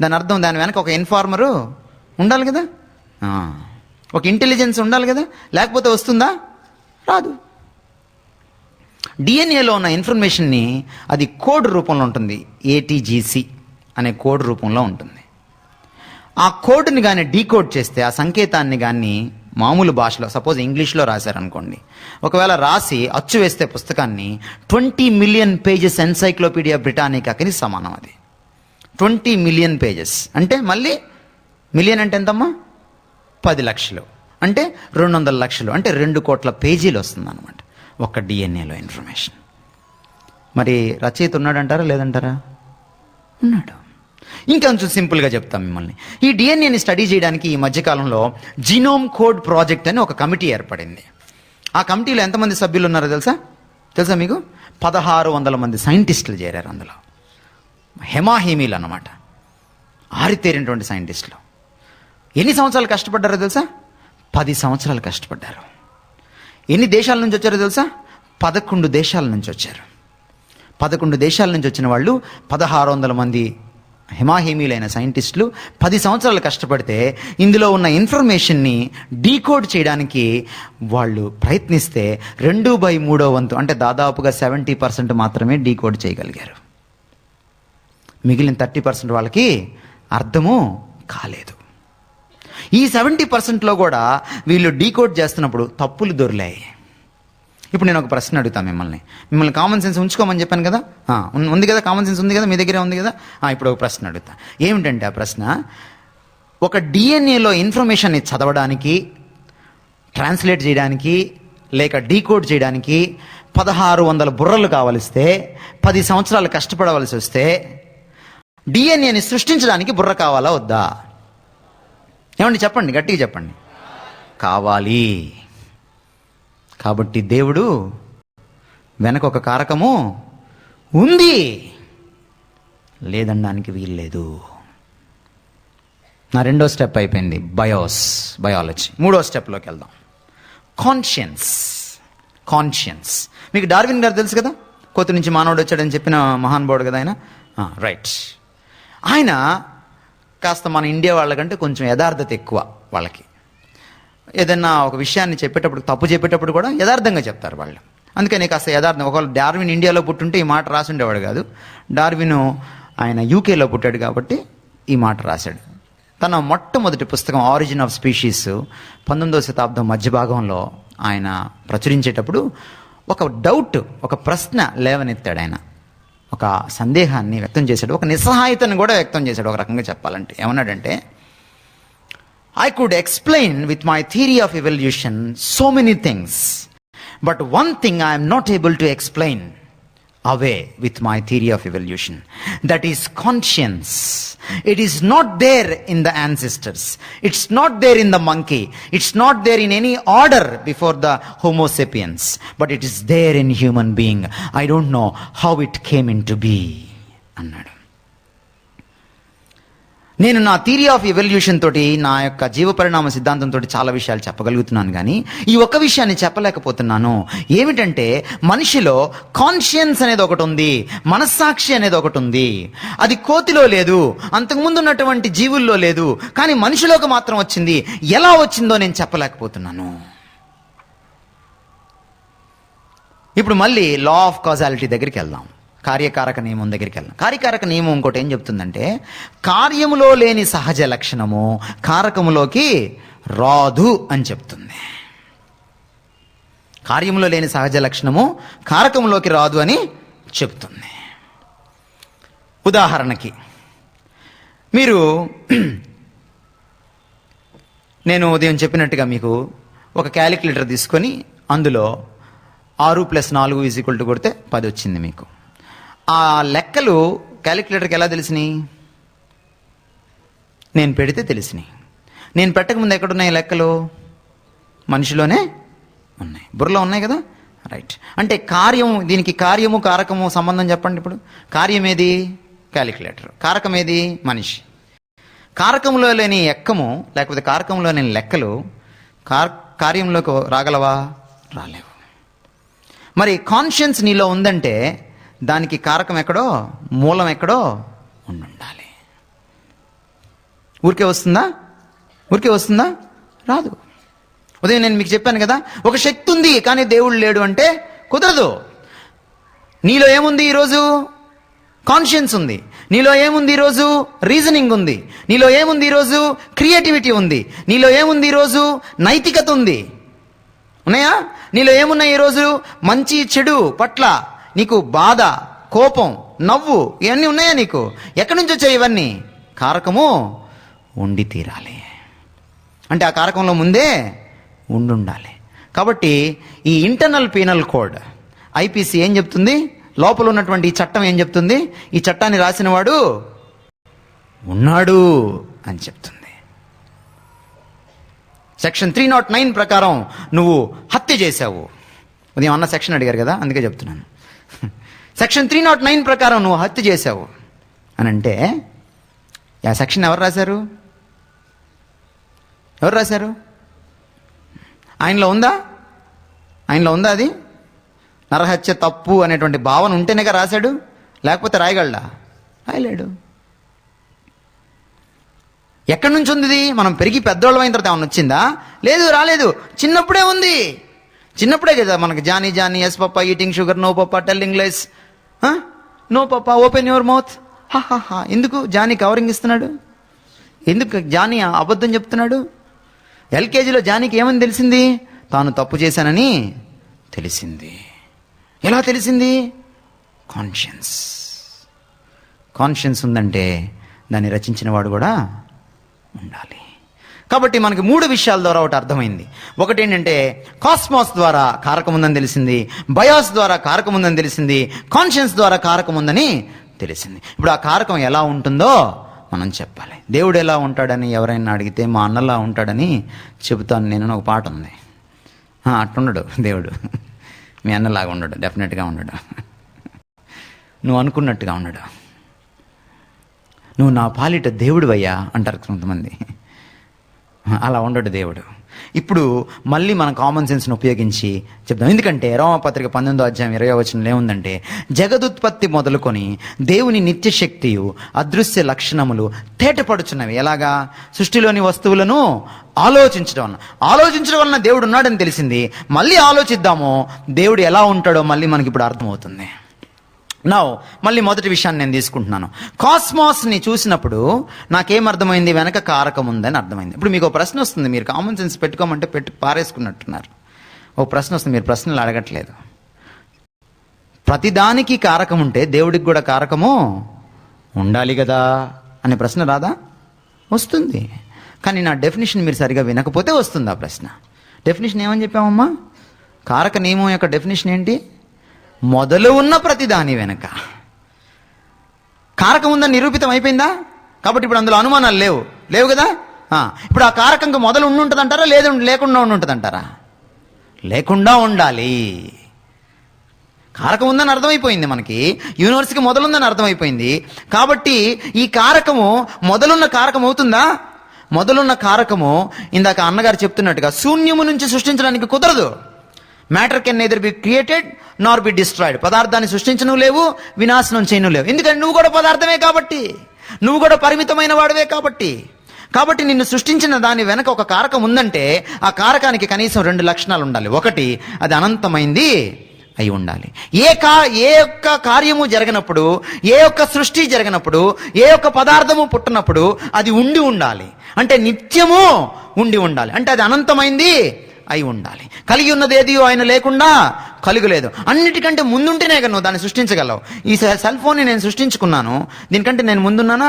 దాని అర్థం దాని వెనక ఒక ఇన్ఫార్మరు ఉండాలి కదా, ఒక ఇంటెలిజెన్స్ ఉండాలి కదా, లేకపోతే వస్తుందా? రాదు. డిఎన్ఏలో ఉన్న ఇన్ఫర్మేషన్ని అది కోడ్ రూపంలో ఉంటుంది, ఏటీజీసీ అనే కోడ్ రూపంలో ఉంటుంది. ఆ కోడ్ని కానీ డీకోడ్ చేస్తే, ఆ సంకేతాన్ని కానీ మామూలు భాషలో, సపోజ్ ఇంగ్లీష్లో రాశారనుకోండి, ఒకవేళ రాసి అచ్చు వేస్తే పుస్తకాన్ని 20 మిలియన్ పేజెస్ ఎన్సైక్లోపీడియా బ్రిటానికాకి సమానం. అది 20 మిలియన్ పేజెస్ అంటే మళ్ళీ మిలియన్ అంటే ఎంతమ్మా? 10 లక్షలు అంటే 200 లక్షలు అంటే 2 కోట్ల పేజీలు వస్తుంది అనమాట ఒక డిఎన్ఏలో ఇన్ఫర్మేషన్. మరి రచయిత ఉన్నాడంటారా లేదంటారా? ఉన్నాడు. ఇంకొంచెం సింపుల్గా చెప్తాం మిమ్మల్ని. ఈ డిఎన్ఏని స్టడీ చేయడానికి ఈ మధ్యకాలంలో జీనోమ్ కోడ్ ప్రాజెక్ట్ అని ఒక కమిటీ ఏర్పడింది. ఆ కమిటీలో ఎంతమంది సభ్యులు ఉన్నారో తెలుసా మీకు? 1600 మంది సైంటిస్టులు చేరారు అందులో. హెమాహేమీలు అన్నమాట, ఆరితేరినటువంటి సైంటిస్టులు. ఎన్ని సంవత్సరాలు కష్టపడ్డారో తెలుసా? 10 సంవత్సరాలు కష్టపడ్డారు. ఎన్ని దేశాల నుంచి వచ్చారో తెలుసా? 11 దేశాల నుంచి వచ్చారు. 11 దేశాల నుంచి వచ్చిన వాళ్ళు 1600 మంది హెమాహేమీలైన సైంటిస్టులు 10 సంవత్సరాలు కష్టపడితే ఇందులో ఉన్న ఇన్ఫర్మేషన్ని డీకోడ్ చేయడానికి వాళ్ళు ప్రయత్నిస్తే 2/3 వంతు అంటే దాదాపుగా 70% మాత్రమే డీకోడ్ చేయగలిగారు. మిగిలిన 30% వాళ్ళకి అర్థము కాలేదు. ఈ 70%లో కూడా వీళ్ళు డీకోడ్ చేస్తున్నప్పుడు తప్పులు దొరికాయి. ఇప్పుడు నేను ఒక ప్రశ్న అడుగుతాను మిమ్మల్ని కామన్ సెన్స్ ఉంచుకోమని చెప్పాను కదా, ఉంది కదా, కామన్ సెన్స్ ఉంది కదా, మీ దగ్గరే ఉంది కదా. ఇప్పుడు ఒక ప్రశ్న అడుగుతా. ఏమిటంటే ఆ ప్రశ్న, ఒక డిఎన్ఏలో ఇన్ఫర్మేషన్ని చదవడానికి, ట్రాన్స్లేట్ చేయడానికి, లేక డీకోడ్ చేయడానికి 1600 బుర్రలు కావలిస్తే, 10 సంవత్సరాలు కష్టపడవలసి వస్తే, డిఎన్ఏని సృష్టించడానికి బుర్ర కావాలా వద్దా? ఏమండి చెప్పండి, గట్టిగా చెప్పండి. కావాలి. కాబట్టి దేవుడు వెనక ఒక కారకము ఉంది, లేదనడానికి వీల్లేదు. నా 2వ స్టెప్ అయిపోయింది, బయాలజీ. 3వ స్టెప్లోకి వెళ్దాం, కాన్షియన్స్. మీకు డార్విన్ గారు తెలుసు కదా, కోతి నుంచి మానవుడు వచ్చాడని చెప్పిన మహానుభావుడు కదా ఆయన. రైట్. ఆయన కాస్త మన ఇండియా వాళ్ళకంటే కొంచెం యథార్థత ఎక్కువ వాళ్ళకి. ఏదన్నా ఒక విషయాన్ని చెప్పేటప్పుడు, తప్పు చెప్పేటప్పుడు కూడా యథార్థంగా చెప్తారు వాళ్ళు. అందుకని కాస్త యథార్థం. ఒకవేళ డార్విన్ ఇండియాలో పుట్టుంటే ఈ మాట రాసి ఉండేవాడు కాదు. డార్విన్ ఆయన యూకేలో పుట్టాడు కాబట్టి ఈ మాట రాశాడు. తన మొట్టమొదటి పుస్తకం ఆరిజిన్ ఆఫ్ స్పీషీస్ 19వ శతాబ్దం మధ్య భాగంలో ఆయన ప్రచురించేటప్పుడు ఒక డౌట్, ఒక ప్రశ్న లేవనెత్తాడు. ఆయన ఒక సందేహాన్ని వ్యక్తం చేశాడు, ఒక నిస్సహాయతను కూడా వ్యక్తం చేశాడు. ఒక రకంగా చెప్పాలంటే ఏమన్నాడంటే, I could explain with my theory of evolution so many things, but one thing I am not able to explain away with my theory of evolution. That is conscience. It is not there in the ancestors. It's not there in the monkey. It's not there in any order before the Homo sapiens. But it is there in human being. I don't know how it came into be. అన్నాడు. నేను నా థియరీ ఆఫ్ ఎవల్యూషన్ తోటి, నా యొక్క జీవ పరిణామ సిద్ధాంతంతో చాలా విషయాలు చెప్పగలుగుతున్నాను, కానీ ఈ ఒక్క విషయాన్ని చెప్పలేకపోతున్నాను. ఏమిటంటే మనిషిలో కాన్షియన్స్ అనేది ఒకటి ఉంది, మనస్సాక్షి అనేది ఒకటి ఉంది. అది కోతిలో లేదు, అంతకుముందు ఉన్నటువంటి జీవుల్లో లేదు, కానీ మనిషిలోకి మాత్రం వచ్చింది. ఎలా వచ్చిందో నేను చెప్పలేకపోతున్నాను. ఇప్పుడు మళ్ళీ లా ఆఫ్ కాజాలిటీ దగ్గరికి వెళ్దాం, కార్యకారక నియమం దగ్గరికి వెళ్దాం. కార్యకారక నియమం ఇంకోటి ఏం చెప్తుందంటే, కార్యములో లేని సహజ లక్షణము కారకములోకి రాదు అని చెప్తుంది. కార్యములో లేని సహజ లక్షణము కారకములోకి రాదు అని చెప్తుంది. ఉదాహరణకి మీరు, నేను ఉదయం చెప్పినట్టుగా మీకు ఒక క్యాలిక్యులేటర్ తీసుకొని అందులో 6 + 4 కొడితే 10 వచ్చింది. మీకు ఆ లెక్కలు క్యాలిక్యులేటర్కి ఎలా తెలిసినాయి? నేను పెడితే తెలిసినాయి. నేను పెట్టకముందు ఎక్కడున్నాయి లెక్కలు? మనిషిలోనే ఉన్నాయి, బుర్రలో ఉన్నాయి కదా. రైట్. అంటే కార్యం, దీనికి కార్యము కారకము సంబంధం చెప్పండి. ఇప్పుడు కార్యం ఏది? క్యాలిక్యులేటర్. కారకం ఏది? మనిషి. కారకంలో లేని ఎక్కము లేకపోతే కారకంలో లేని లెక్కలు కార్యంలోకి రాగలవా? రాలేవు. మరి కాన్షియన్స్ నీలో ఉందంటే దానికి కారకం ఎక్కడో, మూలం ఎక్కడో ఉండాలి. ఊరికే వస్తుందా? రాదు. ఉదయం నేను మీకు చెప్పాను కదా, ఒక శక్తి ఉంది కానీ దేవుడు లేడు అంటే కుదరదు. నీలో ఏముంది ఈరోజు? కాన్షియన్స్ ఉంది. నీలో ఏముంది ఈరోజు? రీజనింగ్ ఉంది. నీలో ఏముంది ఈరోజు? క్రియేటివిటీ ఉంది. నీలో ఏముంది ఈరోజు? నైతికత ఉంది. ఉన్నాయా? నీలో ఏమున్నాయి ఈరోజు? మంచి చెడు పట్ల నీకు బాధ, కోపం, నవ్వు, ఇవన్నీ ఉన్నాయా నీకు? ఎక్కడి నుంచి వచ్చాయి ఇవన్నీ? కారకము ఉండి తీరాలి. అంటే ఆ కారకంలో ముందే ఉండాలి. కాబట్టి ఈ ఇంటర్నల్ పీనల్ కోడ్ ఐపీసీ ఏం చెప్తుంది? లోపల ఉన్నటువంటి ఈ చట్టం ఏం చెప్తుంది? ఈ చట్టాన్ని రాసిన వాడు ఉన్నాడు అని చెప్తుంది. సెక్షన్ 309 ప్రకారం నువ్వు హత్య చేశావు. ఉదయం అన్న సెక్షన్ అడిగారు కదా, అందుకే చెప్తున్నాను. సెక్షన్ 309 ప్రకారం నువ్వు హత్య చేశావు అని అంటే ఆ సెక్షన్ ఎవరు రాశారు? ఆయనలో ఉందా అది? నరహత్య తప్పు అనేటువంటి భావన ఉంటేనేగా రాశాడు, లేకపోతే రాయగలడా? రాయలేడు. ఎక్కడి నుంచి ఉంది ఇది? మనం పెరిగి పెద్దోళ్ళం అయిన తర్వాత ఏమన్నా వచ్చిందా? లేదు, రాలేదు. చిన్నప్పుడే ఉంది. చిన్నప్పుడే కదా మనకి Johnny yes papa, eating sugar, no papa, telling lies, no papa, open your mouth. ఎందుకు జానీ కవరింగ్ ఇస్తున్నాడు? ఎందుకు జానీ అబద్ధం చెప్తున్నాడు? ఎల్కేజీలో జానీకి ఏమని తెలిసింది? తాను తప్పు చేశానని తెలిసింది. ఎలా తెలిసింది? కాన్షియన్స్ ఉందంటే దాన్ని రచించిన వాడు కూడా ఉండాలి. కాబట్టి మనకి 3 విషయాల ద్వారా ఒకటి అర్థమైంది. ఒకటి ఏంటంటే కాస్మాస్ ద్వారా కారకం ఉందని తెలిసింది, బయాస్ ద్వారా కారకం ఉందని తెలిసింది, కాన్షియన్స్ ద్వారా కారకం ఉందని తెలిసింది. ఇప్పుడు ఆ కారకం ఎలా ఉంటుందో మనం చెప్పాలి. దేవుడు ఎలా ఉంటాడని ఎవరైనా అడిగితే మా అన్నలా ఉంటాడని చెబుతాను నేను. ఒక పాట ఉంది. అట్లుండడు దేవుడు, మీ అన్నలాగా ఉండడు, డెఫినెట్గా ఉండడు. నువ్వు అనుకున్నట్టుగా ఉండడు. నువ్వు నా పాలిట దేవుడివయ్యా అంటారు కొంతమంది. అలా ఉండడు దేవుడు. ఇప్పుడు మళ్ళీ మన కామన్ సెన్స్ని ఉపయోగించి చెప్తాం. ఎందుకంటే రోమపత్రిక 19:20 ఏముందంటే, జగదుత్పత్తి మొదలుకొని దేవుని నిత్యశక్తియు అదృశ్య లక్షణములు తేటపడుచున్నవి. ఎలాగా? సృష్టిలోని వస్తువులను ఆలోచించడం వలన దేవుడు ఉన్నాడని తెలిసింది. మళ్ళీ ఆలోచిద్దాము దేవుడు ఎలా ఉంటాడో మళ్ళీ మనకి ఇప్పుడు అర్థమవుతుంది. మళ్ళీ మొదటి విషయాన్ని నేను తీసుకుంటున్నాను. కాస్మాస్ని చూసినప్పుడు నాకేమర్థమైంది? వెనక కారకం ఉందని అర్థమైంది. ఇప్పుడు మీకు ఒక ప్రశ్న వస్తుంది, మీరు కామన్ సెన్స్ పెట్టుకోమంటే పారేసుకున్నట్టున్నారు. ఓ ప్రశ్న వస్తుంది, మీరు ప్రశ్నలు అడగట్లేదు. ప్రతిదానికి కారకం ఉంటే దేవుడికి కూడా కారకము ఉండాలి కదా అనే ప్రశ్న రాదా? వస్తుంది. కానీ నా డెఫినేషన్ మీరు సరిగా వినకపోతే వస్తుంది ఆ ప్రశ్న. డెఫినేషన్ ఏమని చెప్పామమ్మా? కారక నియమం యొక్క డెఫినేషన్ ఏంటి? మొదలు ఉన్న ప్రతిదాని వెనక కారకం ఉందని నిరూపితం అయిపోయిందా? కాబట్టి ఇప్పుడు అందులో అనుమానాలు లేవు కదా. ఇప్పుడు ఆ కారకంగా మొదలు ఉండుంటుంది అంటారా? లేకుండా ఉండుంటుంది అంటారా? లేకుండా ఉండాలి. కారకం ఉందని అర్థమైపోయింది మనకి, యూనివర్స్కి మొదలుందని అర్థమైపోయింది. కాబట్టి ఈ కారకము మొదలున్న కారకం అవుతుందా? మొదలున్న కారకము ఇందాక అన్నగారు చెప్తున్నట్టుగా శూన్యము నుంచి సృష్టించడానికి కుదరదు. Matter can Nether be created Nar be destroyed. పదార్థాన్ని సృష్టించను లేవు, వినాశనం చేయను లేవు. ఎందుకంటే నువ్వు కూడా పదార్థమే కాబట్టి, నువ్వు కూడా పరిమితమైన వాడివే కాబట్టి నిన్ను సృష్టించిన దాని వెనక ఒక కారకం ఉందంటే ఆ కారకానికి కనీసం 2 లక్షణాలు ఉండాలి. ఒకటి, అది అనంతమైంది అయి ఉండాలి. ఏ ఒక్క కార్యము జరగనప్పుడు, ఏ ఒక్క సృష్టి జరగనప్పుడు, ఏ ఒక్క పదార్థము పుట్టినప్పుడు అది ఉండాలి. అంటే నిత్యము ఉండాలి. అంటే అది అనంతమైంది అయి ఉండాలి. కలిగి ఉన్నది ఏది ఆయన లేకుండా కలుగలేదు. అన్నిటికంటే ముందుంటేనే కదా నువ్వు దాన్ని సృష్టించగలవు. ఈ సెల్ ఫోన్ని నేను సృష్టించుకున్నాను, దీనికంటే నేను ముందున్నానా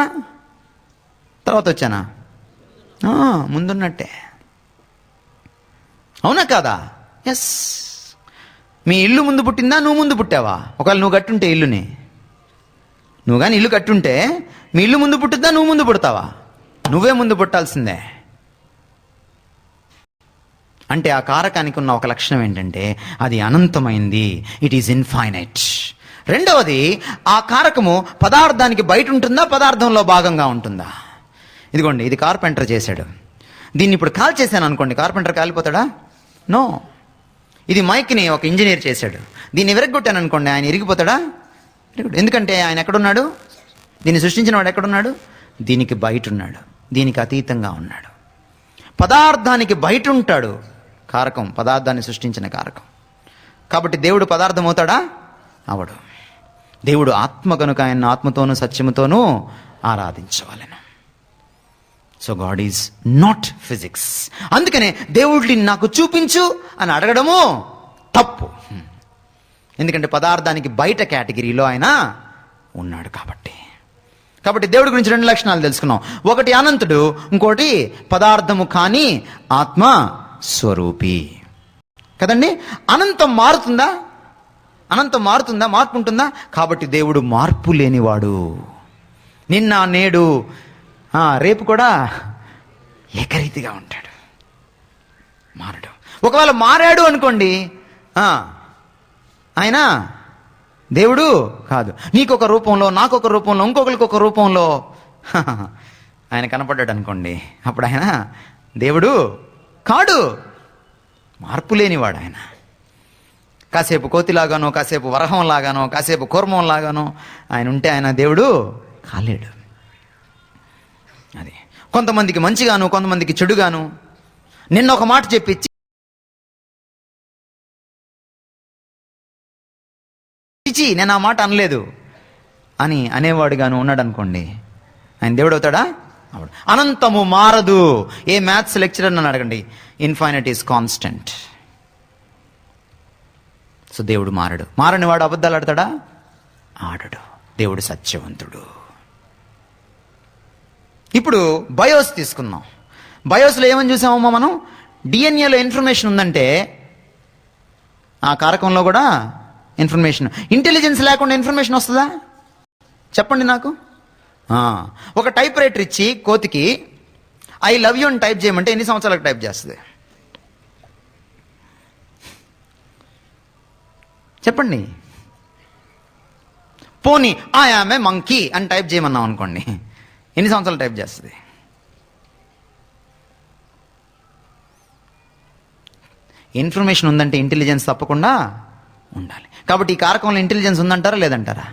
తర్వాత వచ్చానా? ముందున్నట్టే. అవునా కాదా? ఎస్. మీ ఇల్లు ముందు పుట్టిందా, నువ్వు ముందు పుట్టావా? ఒకవేళ నువ్వు కట్టుంటే ఇల్లుని, నువ్వు కానీ ఇల్లు కట్టుంటే మీ ఇల్లు ముందు పుట్టిద్దా, నువ్వు ముందు పుడతావా? నువ్వే ముందు పుట్టాల్సిందే. అంటే ఆ కారకానికి ఉన్న ఒక లక్షణం ఏంటంటే అది అనంతమైంది. It is infinite. రెండవది, ఆ కారకము పదార్థానికి బయట ఉంటుందా, పదార్థంలో భాగంగా ఉంటుందా? ఇదిగోండి, ఇది కార్పెంటర్ చేశాడు. దీన్ని ఇప్పుడు కాల్ చేశాను అనుకోండి, కార్పెంటర్ కాలిపోతాడా? నో. ఇది మైక్ని ఒక ఇంజనీర్ చేశాడు, దీన్ని విరగొట్టాను అనుకోండి, ఆయన ఇరిగిపోతాడా? ఎందుకంటే ఆయన ఎక్కడున్నాడు? దీన్ని సృష్టించిన వాడు ఎక్కడున్నాడు? దీనికి బయట ఉన్నాడు, దీనికి అతీతంగా ఉన్నాడు. పదార్థానికి బయట ఉంటాడు కారకం, పదార్థాన్ని సృష్టించిన కారకం. కాబట్టి దేవుడు పదార్థం అవుతాడా? అవడు. దేవుడు ఆత్మ కనుక ఆయన ఆత్మతోనూ సత్యముతోనూ ఆరాధించవలెను. So God is not physics. అందుకనే దేవుడిని నాకు చూపించు అని అడగడము తప్పు. ఎందుకంటే పదార్థానికి బయట కేటగిరీలో ఆయన ఉన్నాడు కాబట్టి దేవుడి గురించి 2 లక్షణాలు తెలుసుకున్నాం. ఒకటి అనంతుడు, ఇంకోటి పదార్థము కాని ఆత్మ స్వరూపి కదండి. అనంతం మారుతుందా? మార్పు ఉంటుందా? కాబట్టి దేవుడు మార్పు లేనివాడు. నిన్న నేడు రేపు కూడా ఏకరీతిగా ఉంటాడు, మారడు. ఒకవేళ మారాడు అనుకోండి, ఆయన దేవుడు కాదు. నీకొక రూపంలో, నాకొక రూపంలో, ఇంకొకరికి ఒక రూపంలో ఆయన కనపడ్డాడు అనుకోండి, అప్పుడు ఆయన దేవుడు కాడు, మార్పు లేనివాడు ఆయన. కాసేపు కోతిలాగానో, కాసేపు వరహంలాగానో, కాసేపు కూర్మంలాగానో ఆయన ఉంటే ఆయన దేవుడు కాలేడు. అది కొంతమందికి మంచిగాను, కొంతమందికి చెడుగాను. నిన్న ఒక మాట చెప్పి చిచి నేను ఆ మాట అనలేదు అని అనేవాడుగాను ఉన్నాడు అనుకోండి, ఆయన దేవుడు అవుతాడా? అవడు. అనంతము మారదు. ఏ మ్యాథ్స్ లెక్చరర్ నన్ను అడగండి, ఇన్ఫైనైట్ ఈస్ కాన్స్టెంట్. సో దేవుడు మారడు. మారని వాడు అబద్ధాలు ఆడతాడా? ఆడడు. దేవుడు సత్యవంతుడు. ఇప్పుడు బయోస్ తీసుకుందాం. బయోస్లో ఏమని చూసామమ్మా మనం? డిఎన్ఏలో ఇన్ఫర్మేషన్ ఉందంటే ఆ కారకంలో కూడా ఇన్ఫర్మేషన్. ఇంటెలిజెన్స్ లేకుండా ఇన్ఫర్మేషన్ వస్తుందా? చెప్పండి నాకు. ఒక టైప్ రైటర్ ఇచ్చి కోతికి ఐ లవ్ యూ అని టైప్ చేయమంటే ఎన్ని సంవత్సరాలకు టైప్ చేస్తుంది? చెప్పండి. పోనీ ఐ యామ్ ఏ మంకీ అని టైప్ చేయమన్నాం అనుకోండి, ఎన్ని సంవత్సరాలు టైప్ చేస్తుంది? ఇన్ఫర్మేషన్ ఉందంటే ఇంటెలిజెన్స్ తప్పకుండా ఉండాలి. కాబట్టి ఈ కారకంలో ఇంటెలిజెన్స్ ఉందంటారా లేదంటారా?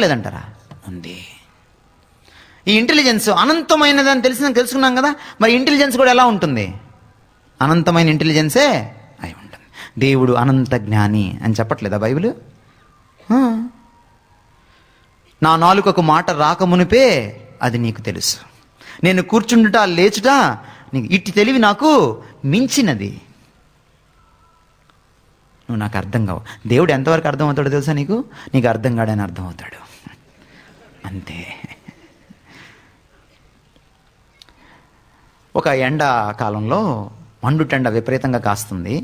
లేదంటారా? ఉంది. ఈ ఇంటెలిజెన్స్ అనంతమైనదని తెలుసుకున్నాం కదా. మరి ఇంటెలిజెన్స్ కూడా ఎలా ఉంటుంది? అనంతమైన ఇంటెలిజెన్సే అయి ఉంటుంది. దేవుడు అనంత జ్ఞాని అని చెప్పట్లేదా బైబిల్? నా నాలుకకు మాట రాకమునిపే అది నీకు తెలుసు, నేను కూర్చుండుట లేచుట నీకు ఇట్టి తెలివి నాకు మించినది. నువ్వు నాకు అర్థం కావు. దేవుడు ఎంతవరకు అర్థం అవుతాడో తెలుసా నీకు? నీకు అర్థం కాడని అర్థం అవుతాడు, అంతే. ఒక ఎండాకాలంలో మండుటెండ విపరీతంగా కాస్తుంది.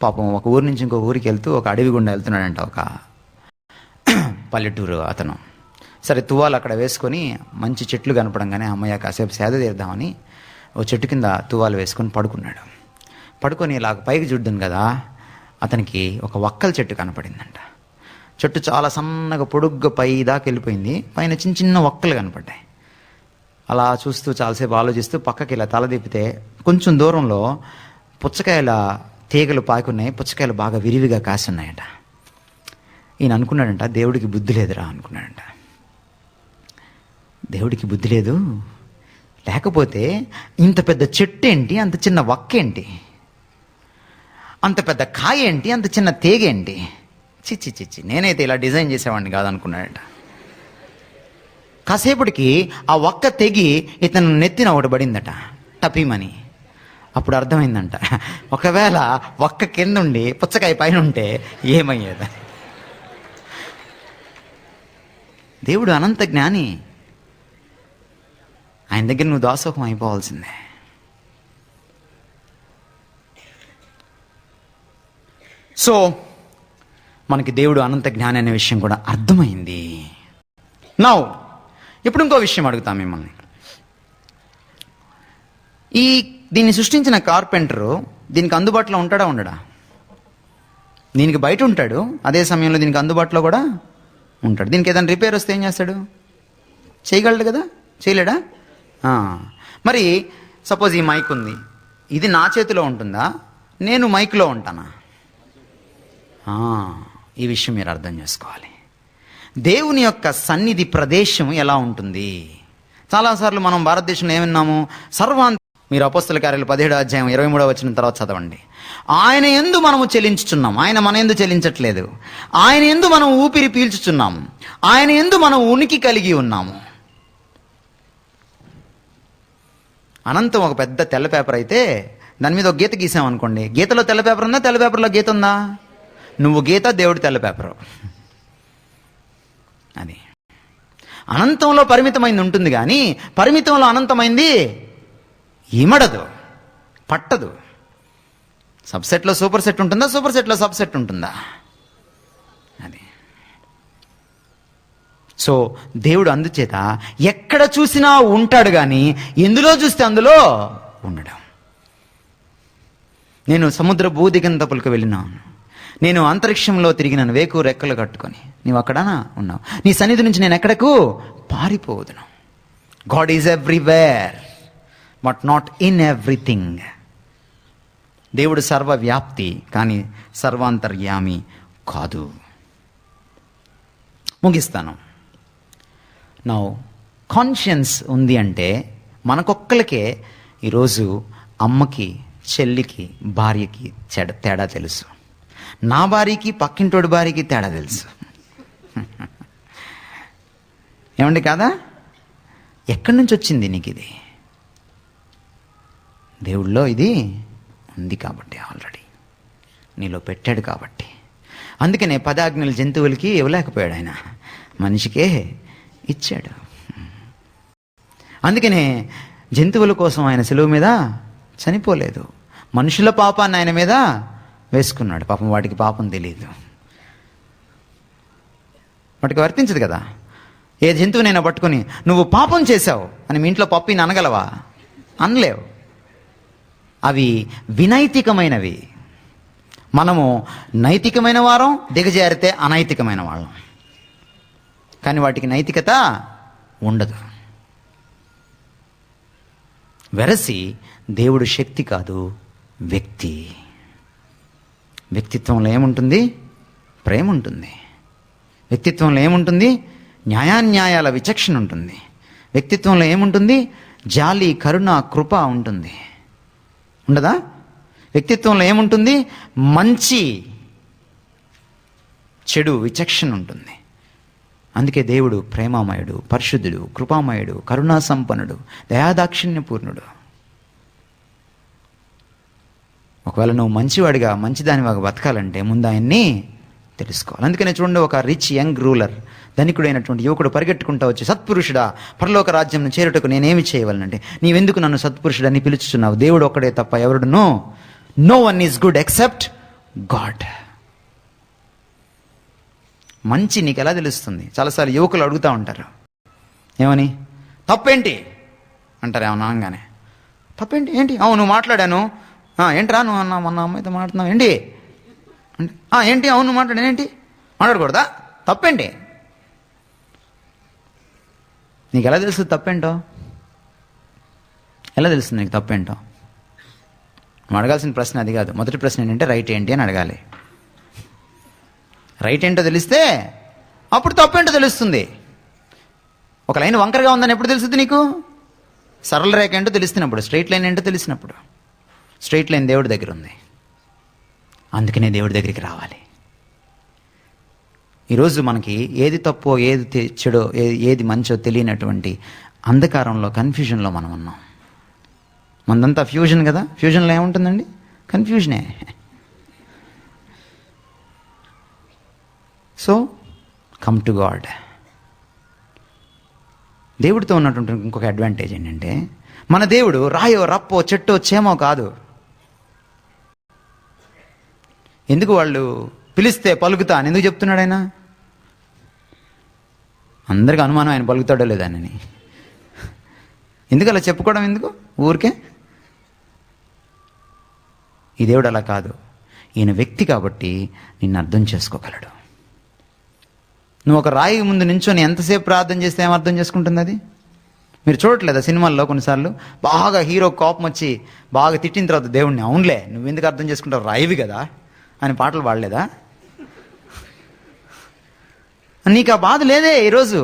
పాపం ఒక ఊరి నుంచి ఇంకో ఊరికి వెళ్తూ ఒక అడవి గుండా వెళ్తున్నాడంట ఒక పల్లెటూరు అతను. సరే తువ్వాలు అక్కడ వేసుకొని మంచి చెట్లు కనపడంగానే అమ్మయ్య కాసేపు సేద తీద్దామని ఓ చెట్టు కింద తువ్వాలు వేసుకొని పడుకున్నాడు. పడుకొని ఇలాగ పైకి చూడ్డాను కదా, అతనికి ఒక వక్కల చెట్టు కనపడిందంట. చెట్టు చాలా సన్నగా పొడుగ్గా పై దాకా వెళ్ళిపోయింది, పైన చిన్న చిన్న వక్కలు కనపడ్డాయి. అలా చూస్తూ చాలాసేపు ఆలోచిస్తూ పక్కకి ఇలా తల తిప్పితే కొంచెం దూరంలో పుచ్చకాయల తీగలు పాకున్నాయి, పుచ్చకాయలు బాగా విరివిగా కాసి ఉన్నాయంట. ఈయన అనుకున్నాడంట, దేవుడికి బుద్ధి లేదురా అనుకున్నాడంట. దేవుడికి బుద్ధి లేదు, లేకపోతే ఇంత పెద్ద చెట్టు ఏంటి, అంత చిన్న వక్క ఏంటి, అంత పెద్ద కాయ ఏంటి, అంత చిన్న తీగేంటి, చిచ్చి నేనైతే ఇలా డిజైన్ చేసేవాడిని కాదనుకున్నాడట. కాసేపటికి ఆ ఒక్క తెగి ఇతను నెత్తిన ఒకటి పడిందట, టపీమని. అప్పుడు అర్థమైందంట, ఒకవేళ ఒక్క కింద ఉండి పుచ్చకాయ పైన ఉంటే ఏమయ్యేది. దేవుడు అనంత జ్ఞాని, ఆయన దగ్గర నువ్వు దాసోహం అయిపోవాల్సిందే. సో మనకి దేవుడు అనంత జ్ఞాని అనే విషయం కూడా అర్థమైంది. నౌ ఇప్పుడు ఇంకో విషయం అడుగుతాం మిమ్మల్ని. దీన్ని సృష్టించిన కార్పెంటరు దీనికి అందుబాటులో ఉంటాడా ఉండడా? దీనికి బయట ఉంటాడు, అదే సమయంలో దీనికి అందుబాటులో కూడా ఉంటాడు. దీనికి ఏదైనా రిపేర్ వస్తే ఏం చేస్తాడు? చేయగలడు కదా, చేయలేడా? మరి సపోజ్ ఈ మైక్ ఉంది, ఇది నా చేతిలో ఉంటుందా, నేను మైక్లో ఉంటానా? ఈ విషయం మీరు అర్థం చేసుకోవాలి. దేవుని యొక్క సన్నిధి ప్రదేశం ఎలా ఉంటుంది? చాలాసార్లు మనం భారతదేశంలో ఏమన్నాము? మీరు అపోస్తల కార్యాలు 17వ అధ్యాయం 23వ వచనం తర్వాత చదవండి. ఆయన యందు మనము చెలించుచున్నాం. ఆయన మన యందు చెలించట్లేదు. ఆయన యందు మనం ఊపిరి పీల్చుచున్నాం. ఆయన యందు మనం ఉనికి కలిగి ఉన్నాము. అనంతం ఒక పెద్ద తెల్ల పేపర్ అయితే దాని మీద ఒక గీత గీసామనుకోండి, గీతలో తెల్ల పేపర్ ఉందా, తెల్ల పేపర్లో గీత ఉందా? నువ్వు గీత, దేవుడు తెల్ల పేపరు. అది అనంతంలో పరిమితమైంది ఉంటుంది, కానీ పరిమితంలో అనంతమైంది ఇమడదు, పట్టదు. సబ్సెట్లో సూపర్ సెట్ ఉంటుందా, సూపర్ సెట్లో సబ్సెట్ ఉంటుందా? అది. సో దేవుడు అందుచేత ఎక్కడ చూసినా ఉంటాడు, కానీ ఎందులో చూస్తే అందులో ఉండడం. నేను సముద్ర భూదిగంతపులకు వెళ్ళినాను, నేను అంతరిక్షంలో తిరిగినాను వేకు రెక్కలు కట్టుకొని. నీవు అక్కడనా ఉన్నావు. నీ సన్నిధి నుంచి నేను ఎక్కడకు పారిపోదును. God is everywhere but not in everything. దేవుడు సర్వవ్యాప్తి, కానీ సర్వాంతర్యామి కాదు. ముగిస్తాను. నా కాన్షియన్స్ ఉంది అంటే మనకొక్కలకే ఈరోజు అమ్మకి, చెల్లికి, భార్యకి తేడా తెలుసు. నా భార్యకి, పక్కింటోడి భార్యకి తేడా తెలుసు. ఏమండి కాదా? ఎక్కడి నుంచి వచ్చింది నీకు ఇది? దేవుళ్ళో ఇది ఉంది కాబట్టి, ఆల్రెడీ నీలో పెట్టాడు కాబట్టి. అందుకనే 10 ఆజ్ఞలు జంతువులకి ఇవ్వలేకపోయాడు, ఆయన మనిషికే ఇచ్చాడు. అందుకనే జంతువుల కోసం ఆయన సిలువ మీద చనిపోలేదు. మనుషుల పాపాన్ని ఆయన మీద వేసుకున్నాడు. పాపం వాటికి పాపం తెలియదు, వాటికి వర్తించదు కదా. ఏ జంతువునైనా పట్టుకొని నువ్వు పాపం చేశావు అని మీ ఇంట్లో పప్పిని అనగలవా? అనలేవు. అవి వినైతికమైనవి. మనము నైతికమైన వారం, దిగజారితే అనైతికమైన వాళ్ళం. కానీ వాటికి నైతికత ఉండదు. వెరసి దేవుడు శక్తి కాదు, వ్యక్తి. వ్యక్తిత్వంలో ఏముంటుంది? ప్రేమ ఉంటుంది. వ్యక్తిత్వంలో ఏముంటుంది? న్యాయాన్యాయాల విచక్షణ ఉంటుంది. వ్యక్తిత్వంలో ఏముంటుంది? జాలి, కరుణ, కృప ఉంటుంది. ఉండదా? వ్యక్తిత్వంలో ఏముంటుంది? మంచి చెడు విచక్షణ ఉంటుంది. అందుకే దేవుడు ప్రేమామయుడు, పరిశుద్ధుడు, కృపామయుడు, కరుణా సంపన్నుడు, దయాదాక్షిణ్యపూర్ణుడు. ఒకవేళ నువ్వు మంచివాడిగా, మంచిదానివాగా బతకాలంటే ముందు ఆయన్ని తెలుసుకోవాలి. అందుకనే చూడండి, ఒక రిచ్ యంగ్ రూలర్, ధనికుడైనటువంటి యువకుడు పరిగెట్టుకుంటా వచ్చి, సత్పురుషుడా, పరలోక రాజ్యం చేరుటకు నేనేమి చేయవలనంటే, నీవెందుకు నన్ను సత్పురుషుడని పిలుచుచున్నావు? దేవుడు ఒక్కడే తప్ప ఎవరుడునో, no one is good except God. మంచి నీకు ఎలా తెలుస్తుంది? చాలాసార్లు యువకులు అడుగుతూ ఉంటారు, ఏమని? తప్పేంటి అంటారు. ఏమన్నా అనగానే తప్పేంటి? ఏంటి? నువ్వు మాట్లాడాను. ఏంట్రా నువ్వు అన్నా మొన్న అమ్మాయితో మాట్లాడుతున్నావు ఏంటి అంటే, ఏంటి? అవును నువ్వు మాట్లాడాను ఏంటి? మాట్లాడకూడదా? తప్పేంటి? నీకు ఎలా తెలుస్తుంది తప్పేంటో? ఎలా తెలుస్తుంది నీకు తప్పేంటో? నువ్వు అడగాల్సిన ప్రశ్న అది కాదు. మొదటి ప్రశ్న ఏంటంటే రైట్ ఏంటి అని అడగాలి. రైట్ ఏంటో తెలిస్తే అప్పుడు తప్పేంటో తెలుస్తుంది. ఒక లైన్ వంకరగా ఉందని ఎప్పుడు తెలుస్తుంది నీకు? సరళ రేఖ ఏంటో తెలుస్తున్నప్పుడు, స్ట్రైట్ లైన్ ఏంటో తెలిసినప్పుడు. స్ట్రైట్ లైన్ దేవుడి దగ్గర ఉంది. అందుకనే దేవుడి దగ్గరికి రావాలి. ఈరోజు మనకి ఏది తప్పో, ఏది చెడో, ఏది మంచో తెలియనటువంటి అంధకారంలో, కన్ఫ్యూజన్లో మనం ఉన్నాం. మనదంతా ఫ్యూజన్ కదా. ఫ్యూజన్లో ఏముంటుందండి? కన్ఫ్యూజనే. So come to God. దేవుడితో ఉన్నటువంటి ఇంకొక అడ్వాంటేజ్ ఏంటంటే, మన దేవుడు రాయో, రప్పో, చెట్టో, చేమో కాదు. ఎందుకు వాళ్ళు పిలిస్తే పలుకుతా అని ఎందుకు చెప్తున్నాడు ఆయన? అందరికీ అనుమానం ఆయన పలుకుతాడో లేదానని. ఎందుకు అలా చెప్పుకోవడం? ఎందుకు ఊరికే? ఈ దేవుడు అలా కాదు. ఈయన వ్యక్తి కాబట్టి నిన్ను అర్థం చేసుకోగలడు. నువ్వు ఒక రాయి ముందు నించొని ఎంతసేపు ప్రార్థన చేస్తే ఏం అర్థం చేసుకుంటుంది అది? మీరు చూడట్లేదా సినిమాల్లో కొన్నిసార్లు బాగా హీరో కోపం వచ్చి బాగా తిట్టిన తర్వాత దేవుడిని, అవునులే నువ్వెందుకు అర్థం చేసుకుంటావు, రాయివి కదా అని పాటలు పాడలేదా? నీకు ఆ బాధ లేదే ఈరోజు.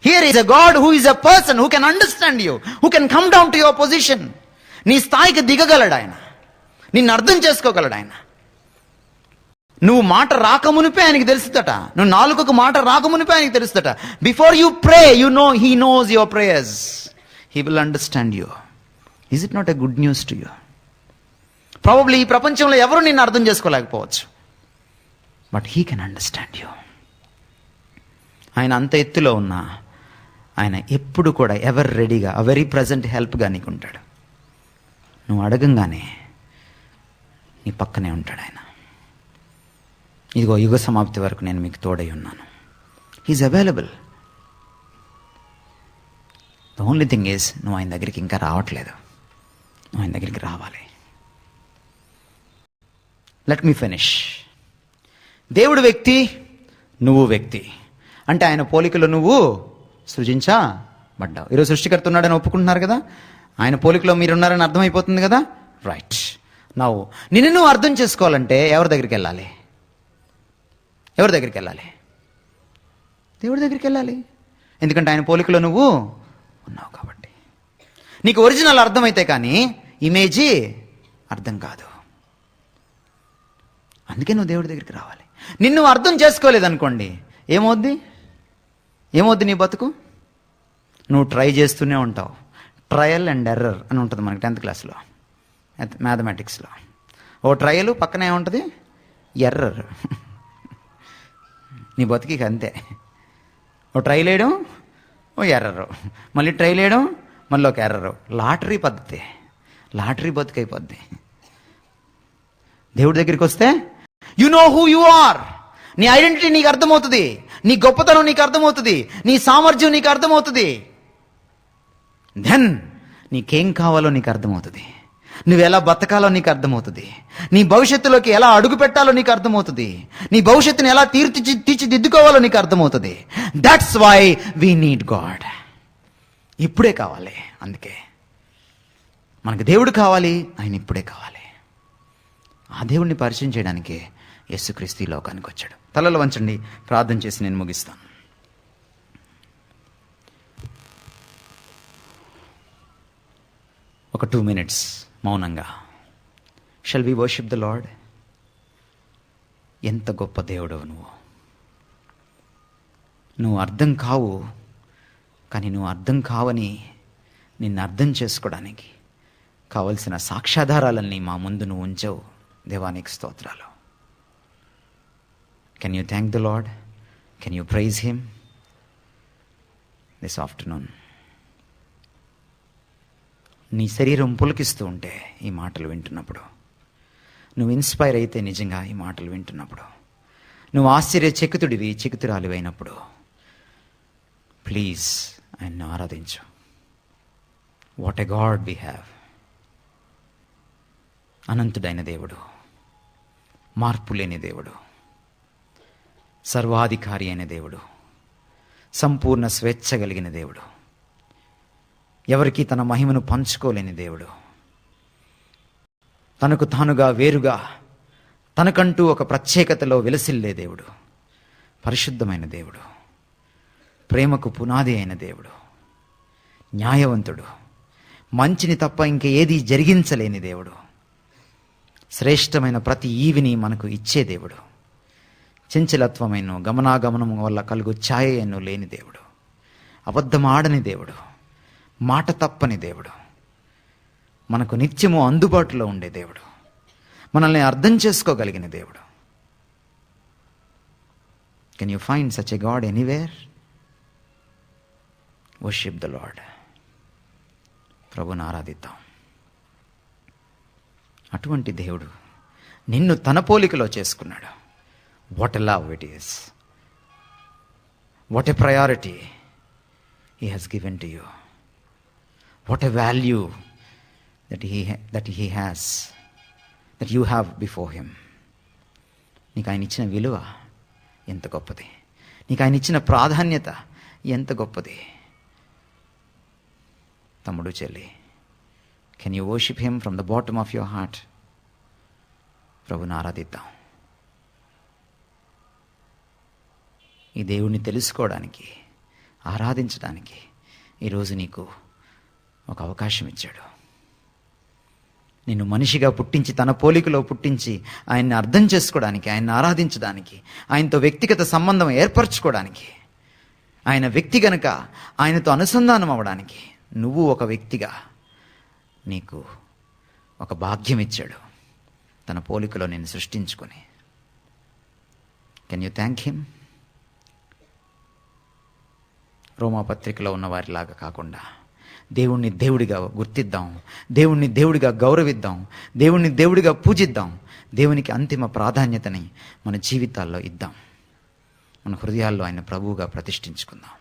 Here is a God who is a person who can understand you, who can come down to your position. నీ స్థాయికి దిగగలడు ఆయన, నిన్ను అర్థం చేసుకోగలడు ఆయన. నువ్వు మాట రాకమునిపే ఆయనకి తెలుస్తుందట, నువ్వు నాలుకకు మాట రాకమునిపే ఆయనకి తెలుస్తుందట. Before you pray, you know he knows your prayers, he will understand you. Is it not a good news to you? Probably ఈ ప్రపంచంలో ఎవరు నిన్ను అర్థం చేసుకోలేకపోవచ్చు, but he can understand you. ఆయన అంత ఎత్తులో ఉన్నా ఆయన ఎప్పుడు కూడా ఎవర్ రెడీగా, అ వెరీ ప్రజెంట్ హెల్ప్గా నీకు ఉంటాడు. నువ్వు అడగంగానే నీ పక్కనే ఉంటాడు ఆయన. ఇదిగో యుగ సమాప్తి వరకు నేను మీకు తోడై ఉన్నాను. He is available. The only thing is, నువ్వు ఆయన దగ్గరికి ఇంకా రావట్లేదు. నువ్వు ఆయన దగ్గరికి రావాలి. Let me finish. దేవుడు వ్యక్తి, నువ్వు వ్యక్తి. అంటే ఆయన పోలికలో నువ్వు సృజించబడ్డావు. ఈరోజు సృష్టికర్త ఉన్నాడని ఒప్పుకుంటున్నారు కదా, ఆయన పోలికలో మీరున్నారని అర్థమైపోతుంది కదా. రైట్. నిన్ను నువ్వు అర్థం చేసుకోవాలంటే ఎవరి దగ్గరికి వెళ్ళాలి? ఎవరి దగ్గరికి వెళ్ళాలి? దేవుడి దగ్గరికి వెళ్ళాలి. ఎందుకంటే ఆయన పోలికలో నువ్వు ఉన్నావు కాబట్టి. నీకు ఒరిజినల్ అర్థమైతే కానీ ఇమేజీ అర్థం కాదు. అందుకే నువ్వు దేవుడి దగ్గరికి రావాలి. నిన్ను అర్థం చేసుకోలేదనుకోండి, ఏమవుద్ది నీ బతుకు? నువ్వు ట్రై చేస్తూనే ఉంటావు. ట్రయల్ అండ్ ఎర్రర్ అని ఉంటుంది మనకి 10th క్లాస్లో మ్యాథమెటిక్స్లో. ఓ ట్రయల్ పక్కనే ఉంటుంది ఎర్రర్. నీ బతుకి అంతే. ఓ ట్రైల్ వేయడం, ఓ ఎర్రరు, మళ్ళీ ట్రైల్ వేయడం, మళ్ళీ ఒక ఎర్రరు. లాటరీ పద్ధతి, లాటరీ బతుకైపోద్ది. దేవుడి దగ్గరికి వస్తే you know who you are. నీ ఐడెంటిటీ నీకు అర్థమవుతుంది, నీ గొప్పతనం నీకు అర్థమవుతుంది, నీ సామర్థ్యం నీకు అర్థమవుతుంది. దెన్ నీకేం కావాలో నీకు అర్థమవుతుంది, నువ్వు ఎలా బతకాలో నీకు అర్థమవుతుంది, నీ భవిష్యత్తులోకి ఎలా అడుగు పెట్టాలో నీకు అర్థమవుతుంది, నీ భవిష్యత్తుని ఎలా తీర్చిదిద్దుకోవాలో నీకు అర్థమవుతుంది. That's why we need God. ఇప్పుడే కావాలి. అందుకే మనకు దేవుడు కావాలి, ఆయన ఇప్పుడే కావాలి. ఆ దేవుడిని పరిచయం చేయడానికే యేసుక్రీస్తు ఈ లోకానికి వచ్చాడు. తలలు వంచండి, ప్రార్థన చేసి నేను ముగిస్తాను. ఒక 2 minutes మౌనంగా. Shall we worship the Lord? ఎంత గొప్ప దేవుడు నువ్వు అర్థం కావు, కానీ నువ్వు అర్థం కావని నిన్ను అర్థం చేసుకోవడానికి కావలసిన సాక్ష్యాధారాలన్నీ మా ముందు నువ్వు ఉంచావు. దేవానికి స్తోత్రాలు. Can you thank the Lord? Can you praise him this afternoon? నీ శరీరం పులకిస్తూ ఉంటే ఈ మాటలు వింటున్నప్పుడు, నువ్వు ఇన్స్పైర్ అయితే నిజంగా ఈ మాటలు వింటున్నప్పుడు, నువ్వు ఆశ్చర్యచకితుడివి, చకితురాలివైనప్పుడు, ప్లీజ్ ఆయన్ను ఆరాధించు. What a God we have. అనంతుడైన దేవుడు, మార్పు లేని దేవుడు, సర్వాధికారి అయిన దేవుడు, సంపూర్ణ స్వేచ్ఛ కలిగిన దేవుడు, ఎవరికి తన మహిమను పంచుకోలేని దేవుడు, తనకు తానుగా వేరుగా తనకంటూ ఒక ప్రత్యేకతలో విలసిల్లే దేవుడు, పరిశుద్ధమైన దేవుడు, ప్రేమకు పునాది అయిన దేవుడు, న్యాయవంతుడు, మంచిని తప్ప ఇంక ఏది జరిగించలేని దేవుడు, శ్రేష్టమైన ప్రతి ఈవిని మనకు ఇచ్చే దేవుడు, చంచలత్వమైన గమనాగమనం వల్ల కలుగు ఛాయను లేని దేవుడు, అబద్ధమాడని దేవుడు, మాట తప్పని దేవుడు, మనకు నిత్యము అందుబాటులో ఉండే దేవుడు, మనల్ని అర్థం చేసుకోగలిగిన దేవుడు. Can you find such a God anywhere? Worship the lord. ప్రభుని ఆరాధిద్దాం. అటువంటి దేవుడు నిన్ను తన పోలికలో చేసుకున్నాడు. What a love it is. What a priority he has given to you. What a value that he has, that you have before him. నీకు ఆయన ఇచ్చిన విలువ ఎంత గొప్పది, నీకు ఆయన ఇచ్చిన ప్రాధాన్యత ఎంత గొప్పది. తమ్ముడు, చెల్లి, can you worship him from the bottom of your heart? ప్రభుని ఆరాధిద్దాం. ఈ దేవుణ్ణి తెలుసుకోవడానికి, ఆరాధించడానికి ఈరోజు నీకు ఒక అవకాశం ఇచ్చాడు. నిన్ను మనిషిగా పుట్టించి, తన పోలికలో పుట్టించి, ఆయన్ని అర్థం చేసుకోవడానికి, ఆయన్ని ఆరాధించడానికి, ఆయనతో వ్యక్తిగత సంబంధం ఏర్పరచుకోవడానికి, ఆయన వ్యక్తి గనుక ఆయనతో అనుసంధానం అవ్వడానికి నువ్వు ఒక వ్యక్తిగా నీకు ఒక భాగ్యం ఇచ్చాడు. తన పోలికలో నేను సృష్టించుకొని. Can you thank him? రోమాపత్రికలో ఉన్న వారిలాగా కాకుండా దేవుణ్ణి దేవుడిగా గుర్తిద్దాం, దేవుణ్ణి దేవుడిగా గౌరవిద్దాం, దేవుణ్ణి దేవుడిగా పూజిద్దాం. దేవునికి అంతిమ ప్రాధాన్యతని మన జీవితాల్లో ఇద్దాం. మన హృదయాల్లో ఆయన ప్రభువుగా ప్రతిష్ఠించుకుందాం.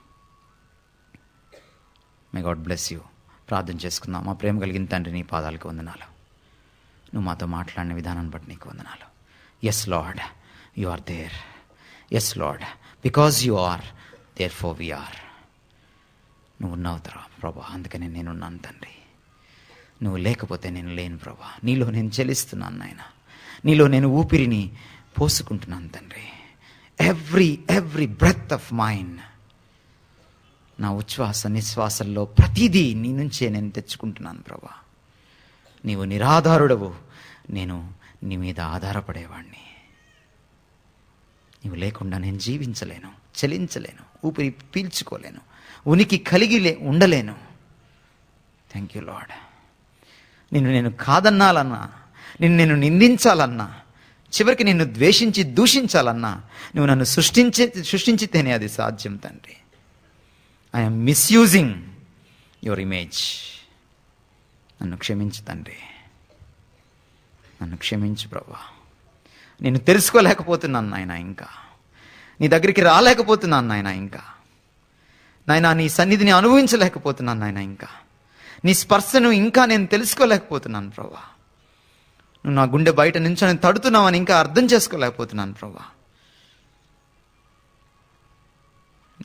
May God bless you. ప్రార్థన చేసుకుందాం. మా ప్రేమ కలిగిన తండ్రి, నీ పాదాలకు వందనాలు. నువ్వు మాతో మాట్లాడిన విధానాన్ని బట్టి నీకు వందనాలు. Yes Lord, you are there. Yes Lord, because you are there for we are. నువ్వు ఉన్నావు ప్రభా, అందుకని నేనున్నాను తండ్రి. నువ్వు లేకపోతే నేను లేను ప్రభా. నీలో నేను చెలిస్తున్నాను నాయన. నీలో నేను ఊపిరిని పోసుకుంటున్నాను తండ్రి. ఎవ్రీ బ్రెత్ ఆఫ్ మైండ్, నా ఉచ్ఛ్వాస నిశ్వాసల్లో ప్రతిదీ నీ నుంచే నేను తెచ్చుకుంటున్నాను ప్రభా. నీవు నిరాధారుడవు, నేను నీ మీద ఆధారపడేవాడిని. నీవు లేకుండా నేను జీవించలేను, చలించలేను, ఊపిరి పీల్చుకోలేను, ఉనికి కలిగి ఉండలేను. Thank you lord. నిన్ను నేను కాదన్నాలన్నా, నేను నిందించాలన్నా, చివరికి నిన్ను ద్వేషించి దూషించాలన్నా నువ్వు నన్ను సృష్టించితేనే అది సాధ్యం తండ్రి. I'm misusing your image. నన్ను క్షమించు తండ్రి, నన్ను క్షమించు ప్రభా. నేను తెలుసుకోలేకపోతున్నాను నాయన, ఇంకా నీ దగ్గరికి రాలేకపోతున్నాను నాయన, ఇంకా నాయన నీ సన్నిధిని అనుభవించలేకపోతున్నాను నాయన, ఇంకా నీ స్పర్శను ఇంకా నేను తెలుసుకోలేకపోతున్నాను ప్రభా. నువ్వు నా గుండె బయట నుంచి నేను తడుతున్నావని ఇంకా అర్థం చేసుకోలేకపోతున్నాను ప్రభా.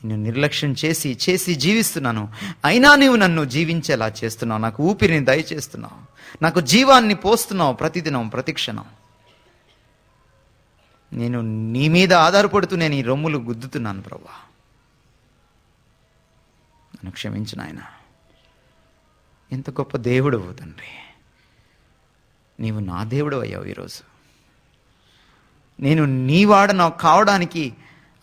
నేను నిర్లక్ష్యం చేసి జీవిస్తున్నాను, అయినా నీవు నన్ను జీవించేలా చేస్తున్నావు. నాకు ఊపిరిని దయచేస్తున్నావు, నాకు జీవాన్ని పోస్తున్నావు ప్రతిదినం, ప్రతిక్షణం. నేను నీ మీద ఆధారపడుతూ నేను ఈ రొమ్ములు గుద్దుతున్నాను ప్రభా. నన్ను క్షమించు నాయన. ఎంత గొప్ప దేవుడు తండ్రి. నీవు నా దేవుడు అయ్యావు. ఈరోజు నేను నీ వాడను కావడానికి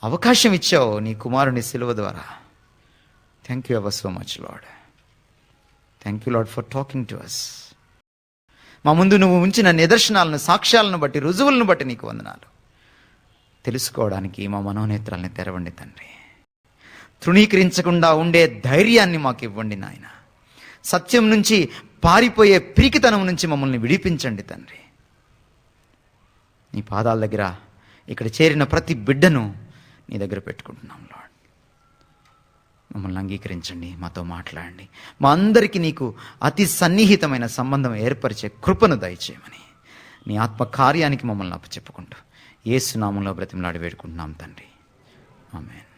అవకాశం ఇచ్చావు నీ కుమారుని సిలువ ద్వారా. Thank you ever so much Lord. Thank you Lord for talking to us. మా ముందు నువ్వు ఉంచిన నిదర్శనాలను, సాక్ష్యాలను బట్టి, రుజువులను బట్టి నీకు వందనాలు. తెలుసుకోవడానికి మా మనోనేత్రాలని తెరవండి తండ్రి. తృణీకరించకుండా ఉండే ధైర్యాన్ని మాకు ఇవ్వండి నాయన. సత్యం నుంచి పారిపోయే పిరికితనం నుంచి మమ్మల్ని విడిపించండి తండ్రి. నీ పాదాల దగ్గర ఇక్కడ చేరిన ప్రతి బిడ్డను నీ దగ్గర పెట్టుకుంటున్నాం లార్డ్. మమ్మల్ని అంగీకరించండి, మాతో మాట్లాడండి. మా అందరికీ నీకు అతి సన్నిహితమైన సంబంధం ఏర్పరిచే కృపను దయచేయమని నీ ఆత్మ కార్యానికి మమ్మల్ని అప్పచెప్పుకుంటూ యేసు నామములో బ్రతిమలాడి వేడుకుంటున్నాం తండ్రి. ఆమేన్.